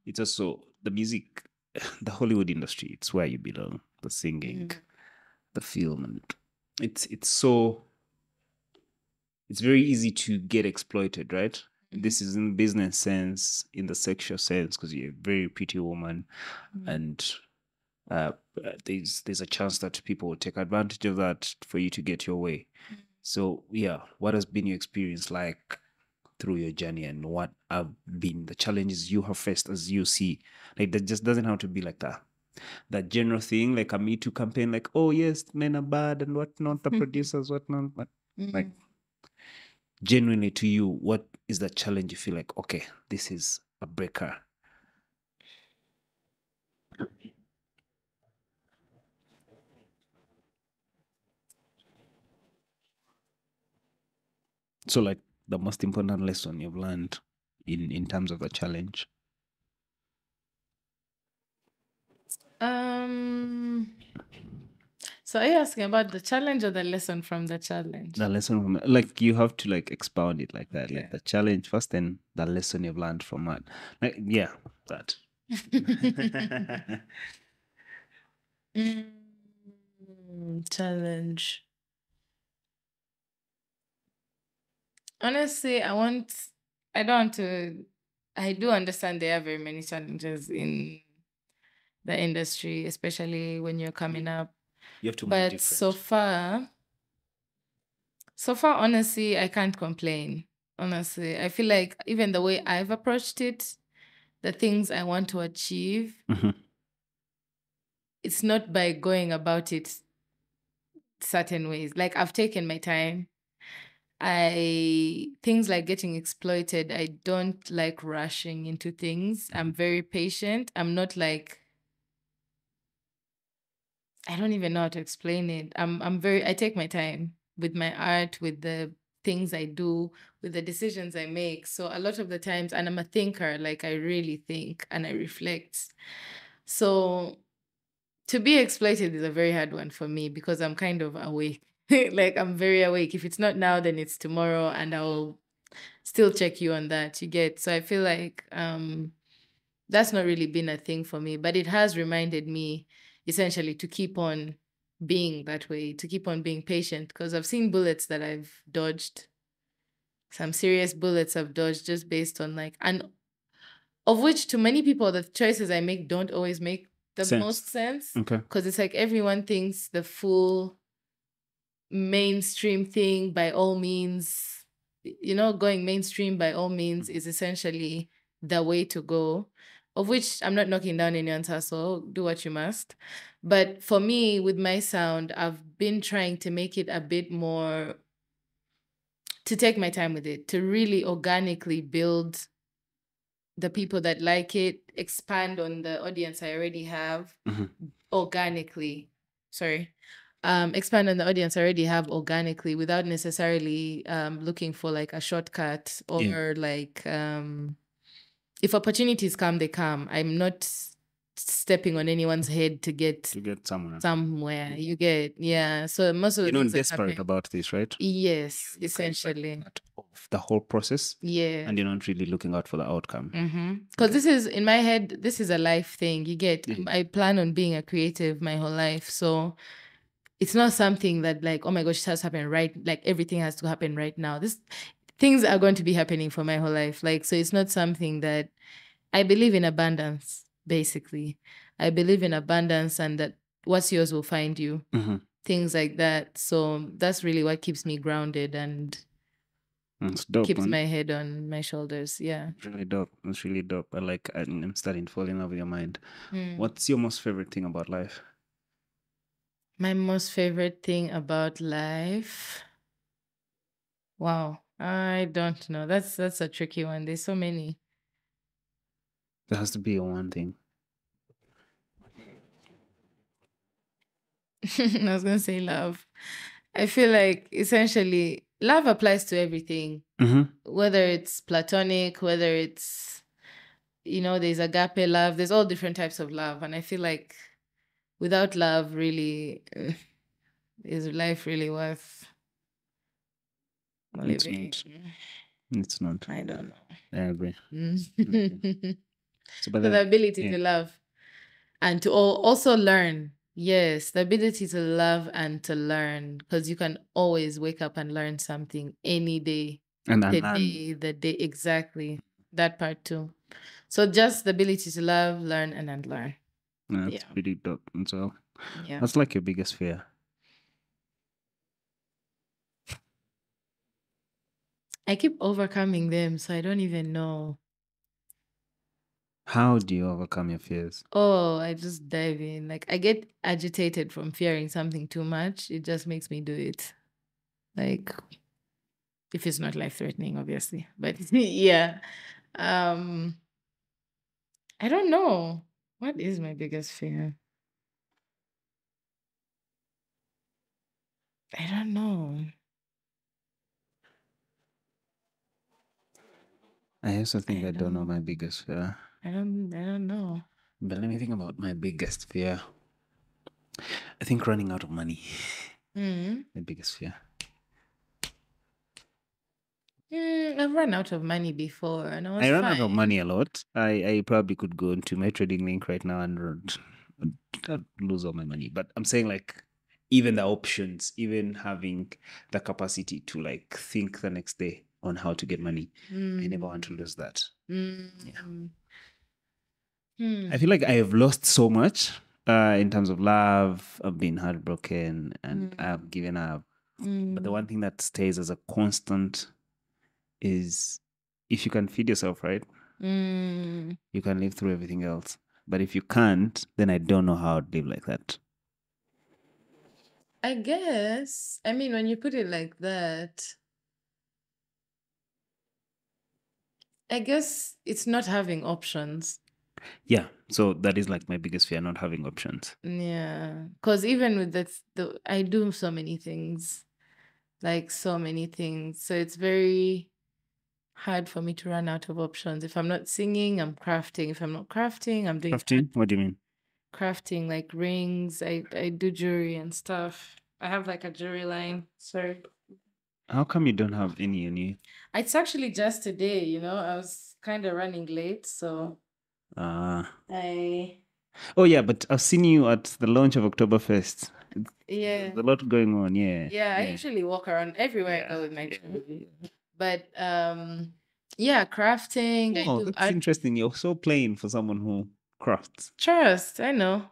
S1: It's also the music, the Hollywood industry. It's where you belong. The singing, the film, and it's very easy to get exploited, right? This is in business sense, in the sexual sense, because you're a very pretty woman, and there's a chance that people will take advantage of that for you to get your way. So yeah, what has been your experience like through your journey, and what have been the challenges you have faced as you see? Like, that just doesn't have to be like that general thing, like a Me Too campaign, like, oh yes, men are bad and whatnot, the producers, whatnot, but like, genuinely to you, what is the challenge you feel like, okay, this is a breaker? So like, the most important lesson you've learned in terms of the challenge?
S2: So are you asking about the challenge or the lesson from the challenge?
S1: The lesson from like you have to like expound it like that, like
S2: Okay.
S1: the challenge first, then the lesson you've learned from that. Like yeah, that.
S2: Challenge. Honestly, I don't want to, I do understand there are very many challenges in the industry, especially when you're coming up.
S1: You have to make it
S2: But
S1: different.
S2: so far, honestly, I can't complain. Honestly, I feel like even the way I've approached it, the things I want to achieve,
S1: Mhm.
S2: it's not by going about it certain ways. Like I've taken my time. Things like getting exploited, I don't like rushing into things. I'm very patient. I'm not like, I don't even know how to explain it. I take my time with my art, with the things I do, with the decisions I make. So a lot of the times, and I'm a thinker, like I really think and I reflect. So to be exploited is a very hard one for me because I'm kind of awake. Like I'm very awake. If it's not now, then it's tomorrow, and I'll still check you on that. You get, so I feel like that's not really been a thing for me, but it has reminded me essentially to keep on being that way, to keep on being patient, because I've seen bullets that I've dodged, some serious bullets I've dodged just based on like, and of which to many people the choices I make don't always make the
S1: Sense.
S2: most sense,
S1: Okay.
S2: because it's like everyone thinks the full mainstream thing by all means, going mainstream by all means is essentially the way to go, of which I'm not knocking down anyone's hustle, do what you must. But for me, with my sound, I've been trying to make it a bit more, to take my time with it, to really organically build the people that like it, expand on the audience I already have
S1: Mhm.
S2: organically. Sorry. Expand on the audience I already have organically without necessarily looking for like a shortcut or
S1: Yeah.
S2: like if opportunities come, they come. I'm not stepping on anyone's head to get
S1: To get somewhere.
S2: somewhere. You get, yeah. So most of the
S1: You're not
S2: things that
S1: desperate
S2: happen,
S1: about this, right?
S2: yes,
S1: You're kind of like
S2: essentially,
S1: part of the whole process,
S2: yeah.
S1: and you're not really looking out for the outcome.
S2: Because
S1: Okay.
S2: this is in my head, this is a life thing. You get,
S1: Yeah.
S2: I plan on being a creative my whole life. So it's not something that like, oh my gosh, it has to happen right. Like everything has to happen right now. This things are going to be happening for my whole life. Like, so it's not something that I believe in abundance, basically. I believe in abundance and that what's yours will find you.
S1: Mm-hmm.
S2: Things like that. So that's really what keeps me grounded and
S1: It's dope,
S2: keeps
S1: man.
S2: my head on my shoulders. Yeah.
S1: It's really dope. It's really dope. I'm starting to fall in love with your mind.
S2: Mm.
S1: What's your most favorite thing about life?
S2: My most favorite thing about life. Wow. I don't know. That's a tricky one. There's so many.
S1: There has to be one thing.
S2: I was gonna say love. I feel like essentially love applies to everything,
S1: Mm-hmm.
S2: whether it's platonic, whether it's, there's agape love, there's all different types of love. And I feel like without love, really, is life really worth
S1: It's
S2: living?
S1: not. It's not.
S2: I don't know.
S1: I agree.
S2: Mm.
S1: So, but
S2: So the
S1: then,
S2: ability
S1: yeah.
S2: to love and to also learn. Yes, the ability to love and to learn, because you can always wake up and learn something any day.
S1: And
S2: The
S1: learn.
S2: day, exactly. That part too. So just the ability to love, learn, and unlearn.
S1: That's
S2: Yeah.
S1: pretty dope. And so,
S2: Yeah.
S1: that's like your biggest fear.
S2: I keep overcoming them, so I don't even know.
S1: How do you overcome your fears?
S2: Oh, I just dive in. Like I get agitated from fearing something too much. It just makes me do it. Like if it's not life threatening, obviously. But yeah. Um, I don't know. What is my biggest fear? I don't know.
S1: I also think
S2: I
S1: I don't know
S2: don't
S1: my biggest fear.
S2: I don't know.
S1: But let me think about my biggest fear. I think running out of money,
S2: Mm.
S1: the biggest fear.
S2: I've run out of money before, and I was
S1: I run out of
S2: fine.
S1: money a lot. I probably could go into my trading link right now and I'd lose all my money. But I'm saying like even the options, even having the capacity to like think the next day on how to get money, I never want to lose that.
S2: Mm.
S1: I feel like I have lost so much in terms of love. I've been heartbroken and I've given up. But the one thing that stays as a constant is if you can feed yourself, right? You can live through everything else. But if you can't, then I don't know how I'd live like that.
S2: I guess. I mean, when you put it like that, I guess it's not having options.
S1: Yeah. So that is like my biggest fear, not having options.
S2: Yeah. Because even with that, I do so many things, like so many things. So it's very hard for me to run out of options. If I'm not singing, I'm crafting. If I'm not crafting, I'm doing
S1: Crafting? What do you mean?
S2: crafting, like rings. I do jewelry and stuff. I have like a jewelry line. Sorry.
S1: How come you don't have any?
S2: It's actually just today, I was kind of running late, so I
S1: Oh yeah, but I've seen you at the launch of Oktoberfest.
S2: yeah.
S1: There's a lot going on, yeah.
S2: Yeah, I usually walk around everywhere I go with my jewelry. But yeah, crafting, I
S1: Oh,
S2: do
S1: that's
S2: art.
S1: interesting. You're so plain for someone who crafts.
S2: Trust, I know.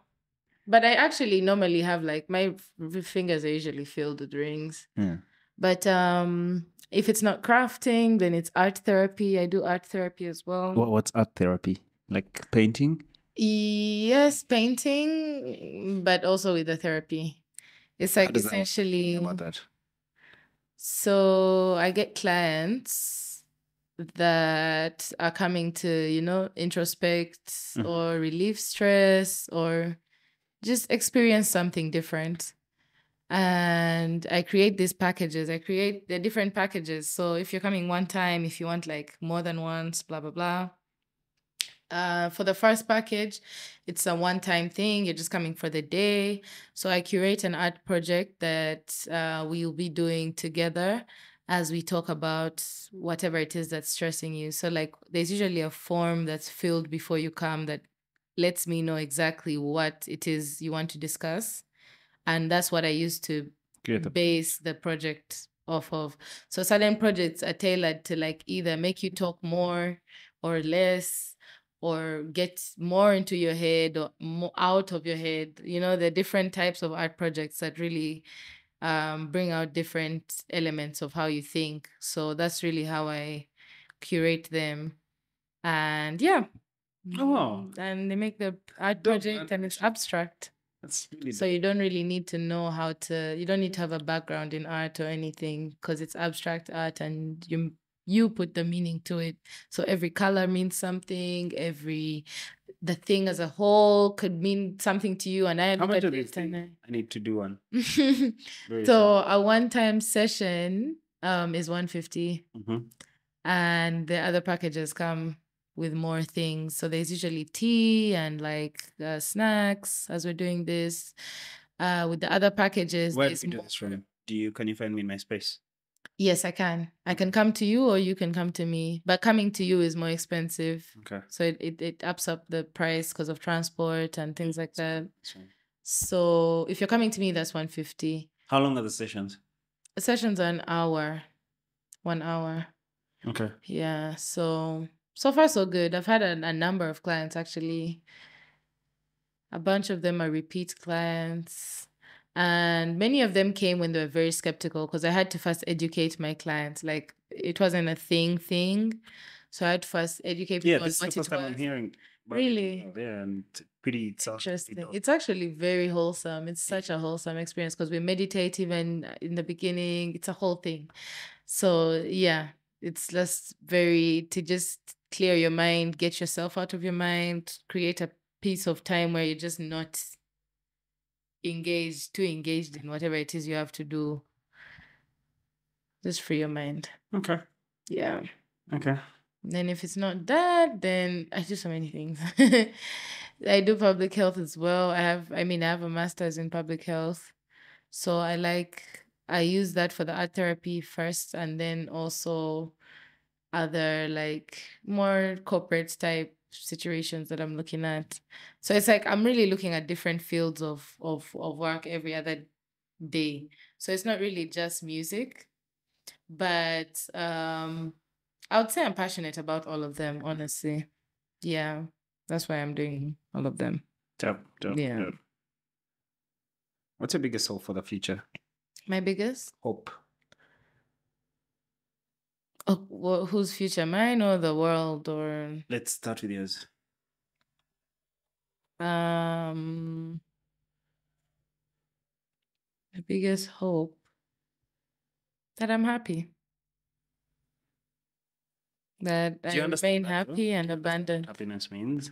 S2: But I actually normally have like my fingers are usually filled with rings.
S1: Yeah.
S2: But if it's not crafting, then it's art therapy. I do art therapy as well.
S1: What's art therapy? Like painting?
S2: Yes, painting, but also with the therapy. It's like
S1: does that work?
S2: essentially
S1: About that.
S2: so I get clients that are coming to, introspect or relieve stress or just experience something different. And I create these packages. I create the different packages. So if you're coming one time, if you want like more than once, blah, blah, blah. For the first package, it's a one-time thing. You're just coming for the day. So I curate an art project that we'll be doing together as we talk about whatever it is that's stressing you. So like there's usually a form that's filled before you come that lets me know exactly what it is you want to discuss. And that's what I use to base the project off of. So certain projects are tailored to like either make you talk more or less or get more into your head or more out of your head. The different types of art projects that really bring out different elements of how you think. So that's really how I curate them. And yeah.
S1: Oh, wow.
S2: And they make the art project and it's abstract.
S1: That's really
S2: So you don't really need to know you don't need to have a background in art or anything because it's abstract art and you put the meaning to it. So every color means something, the thing as a whole could mean something to you. And I
S1: How
S2: look
S1: much
S2: at
S1: are
S2: it
S1: these
S2: and
S1: things? I need to do one.
S2: so a one-time session is 150 and the other packages come with more things. So there's usually tea and like snacks as we're doing this. With the other packages,
S1: Where
S2: there's
S1: do you do this from? Can you find me in my space?
S2: Yes, I can. I can come to you or you can come to me. But coming to you is more expensive.
S1: Okay.
S2: So it ups up the price because of transport and things like that. So if you're coming to me, that's 150.
S1: How long are the sessions?
S2: The sessions are an hour. 1 hour.
S1: Okay.
S2: Yeah. So far so good. I've had a number of clients actually. A bunch of them are repeat clients. And many of them came when they were very skeptical because I had to first educate my clients. Like it wasn't a thing. So I had to first educate people on
S1: this is
S2: what
S1: the first
S2: it
S1: time I'm
S2: was.
S1: hearing.
S2: Really?
S1: Yeah, and pretty
S2: Interesting. It's actually very wholesome. It's such a wholesome experience because we meditate even in the beginning. It's a whole thing. So yeah, it's just to just clear your mind, get yourself out of your mind, create a piece of time where you're just not too engaged in whatever it is you have to do. Just free your mind.
S1: Okay.
S2: Yeah.
S1: Okay.
S2: Then if it's not that, then I do so many things. I do public health as well. I have a master's in public health. So I use that for the art therapy first, and then also other like more corporate type situations that I'm looking at. So it's like I'm really looking at different fields of work every other day. So it's not really just music, but I would say I'm passionate about all of them, honestly. Yeah. That's why I'm doing all of them.
S1: Top, top,
S2: Yeah.
S1: top. What's your biggest hope for the future?
S2: My biggest?
S1: Hope.
S2: Oh, whose future? Mine or the world or
S1: Let's start with yours.
S2: um the biggest hope that I'm happy. That
S1: Do
S2: I
S1: you understand
S2: remain
S1: that, though?
S2: happy and
S1: Do you understand what
S2: abundant.
S1: happiness means?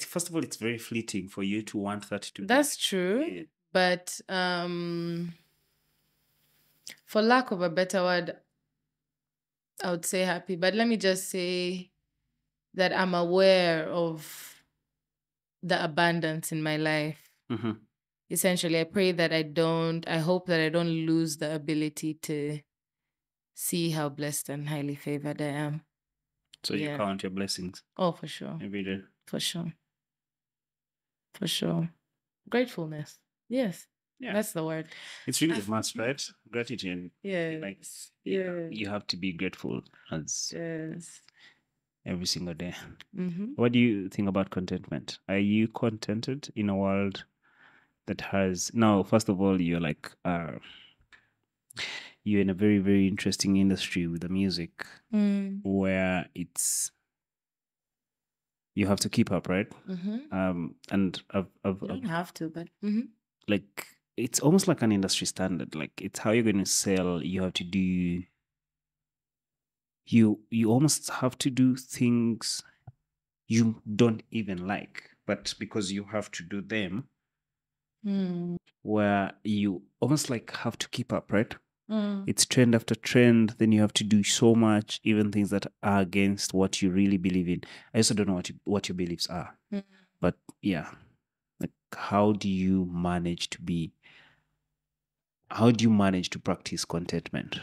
S1: First of all, it's very fleeting for you to want that to be.
S2: That's true.
S1: Yeah.
S2: But for lack of a better word, I would say happy. But let me just say that I'm aware of the abundance in my life.
S1: Mhm.
S2: Essentially, I hope that I don't lose the ability to see how blessed and highly favored I am.
S1: So you
S2: Yeah.
S1: count your blessings
S2: Oh, for sure.
S1: every day.
S2: For sure. For sure. Gratefulness. Yes.
S1: Yeah.
S2: That's the word.
S1: It's really a must, right? Gratitude. Like,
S2: Yes.
S1: you have to be grateful as
S2: Yes.
S1: every single day.
S2: Mm-hmm.
S1: What do you think about contentment? Are you contented in a world that has now? First of all, you're in a very very interesting industry with the music, where you have to keep up, right?
S2: Mm-hmm.
S1: And
S2: You don't have to, but
S1: like it's almost like an industry standard. Like it's how you're going to sell. You have to do. You almost have to do things you don't even like, but because you have to do them, where you almost like have to keep up, right? It's trend after trend. Then you have to do so much, even things that are against what you really believe in. I also don't know what your beliefs are, but yeah, like how do you manage to practice contentment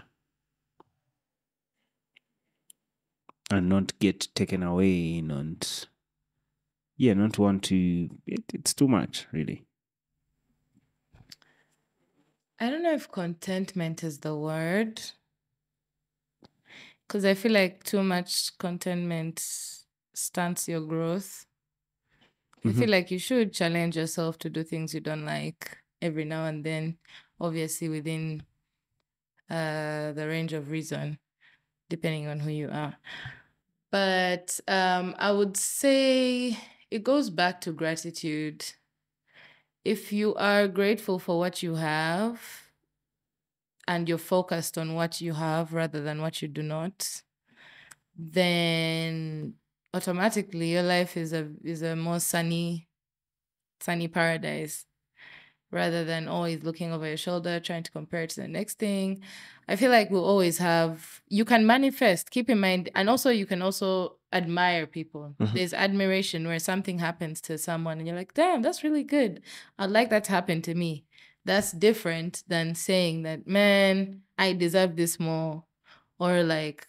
S1: and not get taken away and not want to? It's too much, really.
S2: I don't know if contentment is the word, because I feel like too much contentment stunts your growth. I feel like you should challenge yourself to do things you don't like every now and then, obviously within the range of reason, depending on who you are. But I would say it goes back to gratitude. If you are grateful for what you have and you're focused on what you have rather than what you do not, then automatically your life is a more sunny paradise rather than always looking over your shoulder trying to compare it to the next thing. I feel like we'll always have, you can manifest, keep in mind, and also you can also admire people. There's admiration where something happens to someone and you're like, damn, that's really good. I'd like that to happen to me. That's different than saying that, man, I deserve this more, or like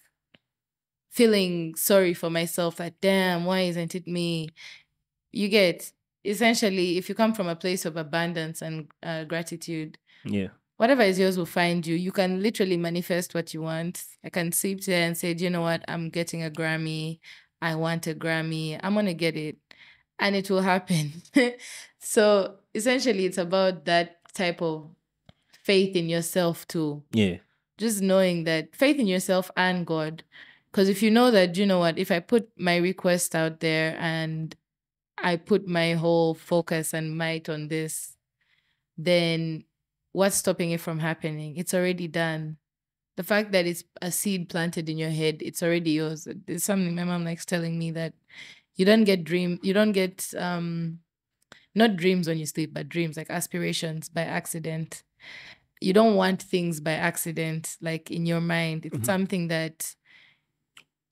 S2: feeling sorry for myself that, damn, why isn't it me? You get, essentially, if you come from a place of abundance and gratitude,
S1: Yeah.
S2: whatever is yours will find you. You can literally manifest what you want. I can sit there and say, do you know what? I'm getting a Grammy. I want a Grammy. I'm going to get it. And it will happen. So essentially, it's about that type of faith in yourself too.
S1: Yeah.
S2: Just knowing that faith in yourself and God. Because if you know that, you know what, if I put my request out there and I put my whole focus and might on this, then what's stopping it from happening? It's already done. The fact that it's a seed planted in your head, it's already yours. It's something my mom likes telling me, that you don't get not dreams when you sleep, but dreams, like aspirations, by accident. You don't want things by accident, like in your mind. It's something that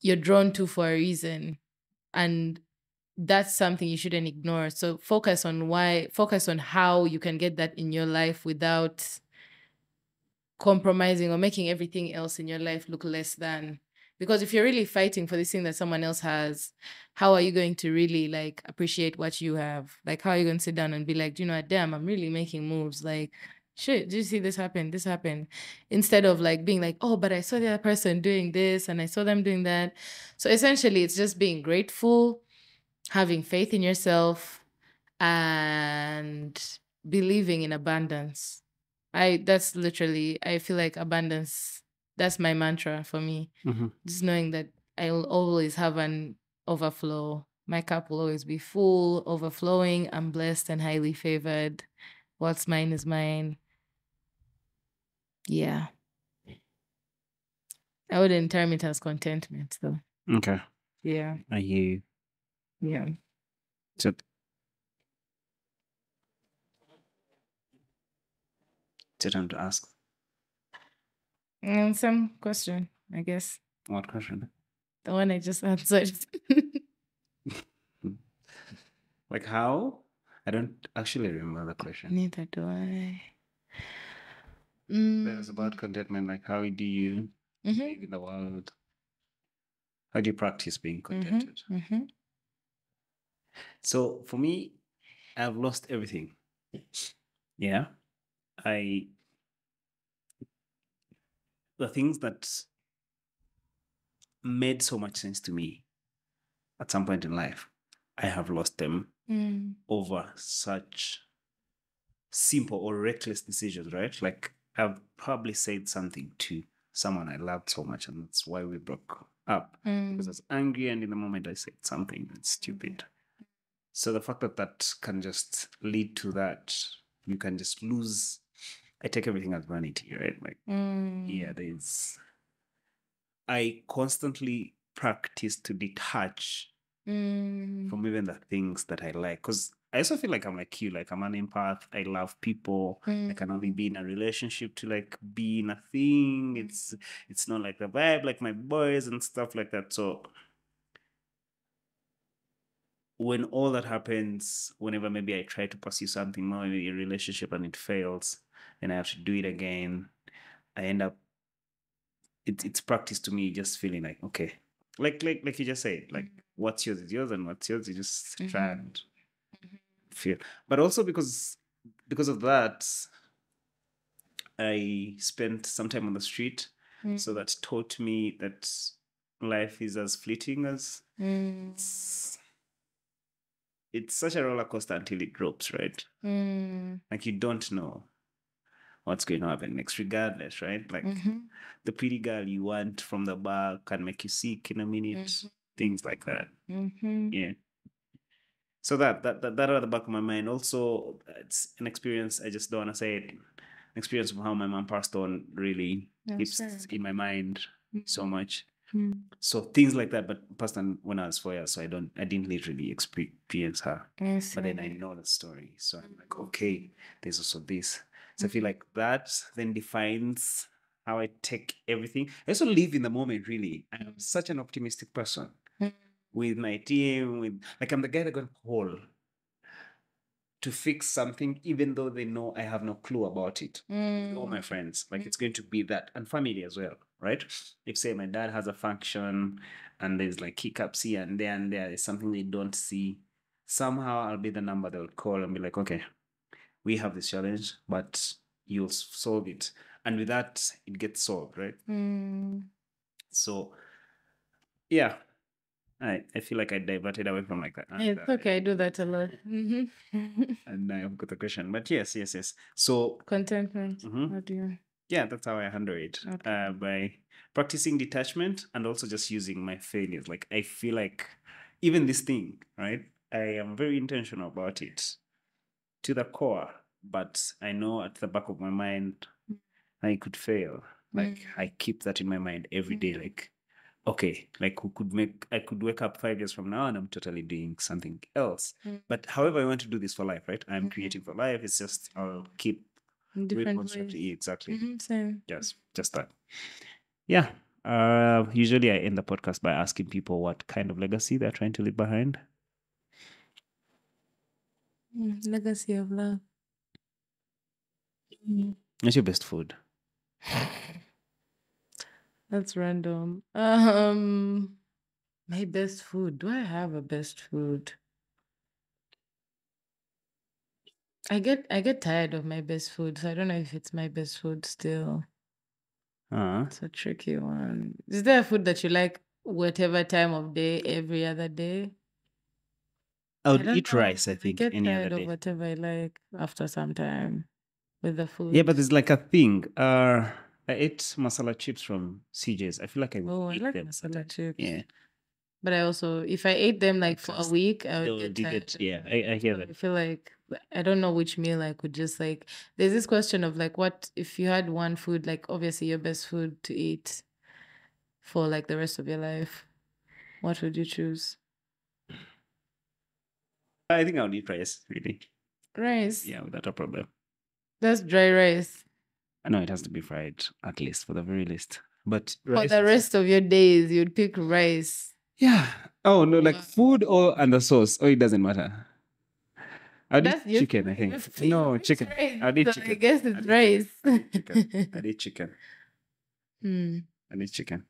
S2: you're drawn to for a reason. And that's something you shouldn't ignore. So focus on how you can get that in your life without compromising or making everything else in your life look less than. Because if you're really fighting for this thing that someone else has, how are you going to really like appreciate what you have? Like, how are you going to sit down and be like, you know what, damn, I'm really making moves. Like, shit, did you see this happen? This happened. Instead of like being like, oh, but I saw the other person doing this and I saw them doing that. So essentially, it's just being grateful, having faith in yourself, and believing in abundance. That's literally, I feel like abundance, that's my mantra for me. Just knowing that I will always have an overflow. My cup will always be full, overflowing. I'm blessed and highly favored. What's mine is mine. Yeah. I wouldn't term it as contentment though.
S1: Okay.
S2: Yeah.
S1: I hear you.
S2: Yeah.
S1: So, it's time to ask.
S2: And some question, I guess.
S1: What question?
S2: The one I just answered.
S1: Like how? I don't actually remember the question.
S2: Neither do I.
S1: It was about contentment. Like, how do you
S2: Mhm.
S1: live in the world? How do you practice being contented? So for me, I've lost everything. Yeah. The things that made so much sense to me at some point in life, I have lost them over such simple or reckless decisions, right? Like I've probably said something to someone I loved so much, and that's why we broke up. Because I was angry, and in the moment I said something that's stupid. So the fact that that can just lead to that, you can just lose. I take everything as vanity, right? Like, yeah, I constantly practice to detach from even the things that I like. Because I also feel like I'm like you, like I'm an empath. I love people. I can only be in a relationship to like be in a thing. It's not like the vibe, like my boys and stuff like that. So when all that happens, whenever maybe I try to pursue something more, maybe a relationship and it fails, and I have to do it again, I end up it's practice to me just feeling like okay, like you just said, like what's yours is yours and what's yours you just try and feel. But also because of that, I spent some time on the street, so that taught me that life is as fleeting as it's such a roller coaster until it drops, right? Like you don't know what's going to happen next, regardless, right? Like the pretty girl you want from the bar can make you sick in a minute, things like that. Yeah. So that at the back of my mind. Also, it's an experience. I just don't want to say it. An experience of how my mom passed on really keeps in my mind so much. So things like that, but passed on when I was 4 years, so I didn't literally experience her. But then I know the story, so I'm like, okay, there's also this. So I feel like that then defines how I take everything. I also live in the moment. Really, I am such an optimistic person with my team. With like, I'm the guy that got call to fix something, even though they know I have no clue about it. With all my friends, like it's going to be that, and family as well, right? If say my dad has a function and there's like hiccups here and there is something they don't see, somehow I'll be the number they'll call and be like, okay, we have this challenge, but you'll solve it, and with that, it gets solved, right? So, yeah, I feel like I diverted away from like that.
S2: It's okay, I do that a lot.
S1: And I have got a question, but yes. So
S2: Contentment. How do you?
S1: yeah, that's how I handle it. By practicing detachment and also just using my failures. Like I feel like even this thing, right? I am very intentional about it to the core, but I know at the back of my mind I could fail. Like I keep that in my mind every day. Like, okay, like I could wake up 5 years from now and I'm totally doing something else. But however I want to do this for life, right? I'm creating for life. It's just I'll keep
S2: Different ways.
S1: exactly.
S2: Same.
S1: Just that. Yeah. Usually I end the podcast by asking people what kind of legacy they're trying to leave behind.
S2: Legacy of love.
S1: What's your best food?
S2: That's random. My best food. Do I have a best food? I get tired of my best food, so I don't know if it's my best food still. It's a tricky one. Is there a food that you like whatever time of day, every other day?
S1: I would
S2: don't
S1: eat
S2: know.
S1: rice, I
S2: I
S1: think,
S2: get
S1: any other
S2: tired of
S1: day.
S2: whatever I like after some time with the food.
S1: Yeah, but there's like a thing. I ate masala chips from CJ's. I feel like I would
S2: Oh, I
S1: eat
S2: like
S1: them.
S2: masala chips.
S1: Yeah.
S2: But I also, if I ate them like for a
S1: Just-
S2: week, I
S1: They
S2: would
S1: would
S2: get
S1: do
S2: tired.
S1: it. Yeah, I hear
S2: So I
S1: that.
S2: feel like I don't know which meal I could just like. There's this question of like, what if you had one food, like obviously your best food to eat for like the rest of your life? What would you choose?
S1: I think I would eat rice, really.
S2: Rice.
S1: Yeah, without a problem.
S2: That's dry rice.
S1: I know it has to be fried, at least, for the very least. But
S2: For
S1: rice.
S2: the rest of your days, you'd pick rice.
S1: Yeah. Oh, no, like
S2: Wow.
S1: food or and the sauce. Oh, it doesn't matter. I'd eat
S2: That's your
S1: chicken, I think. No,
S2: favorite
S1: chicken.
S2: rice,
S1: I'd eat
S2: so
S1: chicken.
S2: I guess it's rice.
S1: I'd eat chicken. I'd eat chicken. I'd eat chicken.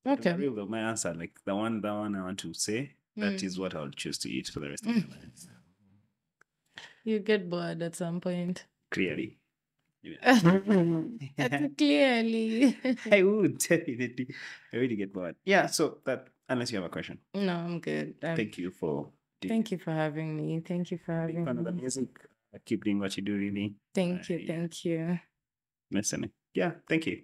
S2: Okay.
S1: Real though, my answer, like the one I want to say, that is what I'll choose to eat for the rest of my life.
S2: You get bored at some point.
S1: Clearly.
S2: Clearly.
S1: I would definitely. I really get bored. Yeah, so that unless you have a question.
S2: No, I'm good.
S1: Thank you for
S2: Thank you for having me. Thank you for having
S1: fan of the
S2: me.
S1: music. Keep doing what you do, really.
S2: Thank you. Thank you.
S1: Listening. Yeah, thank you.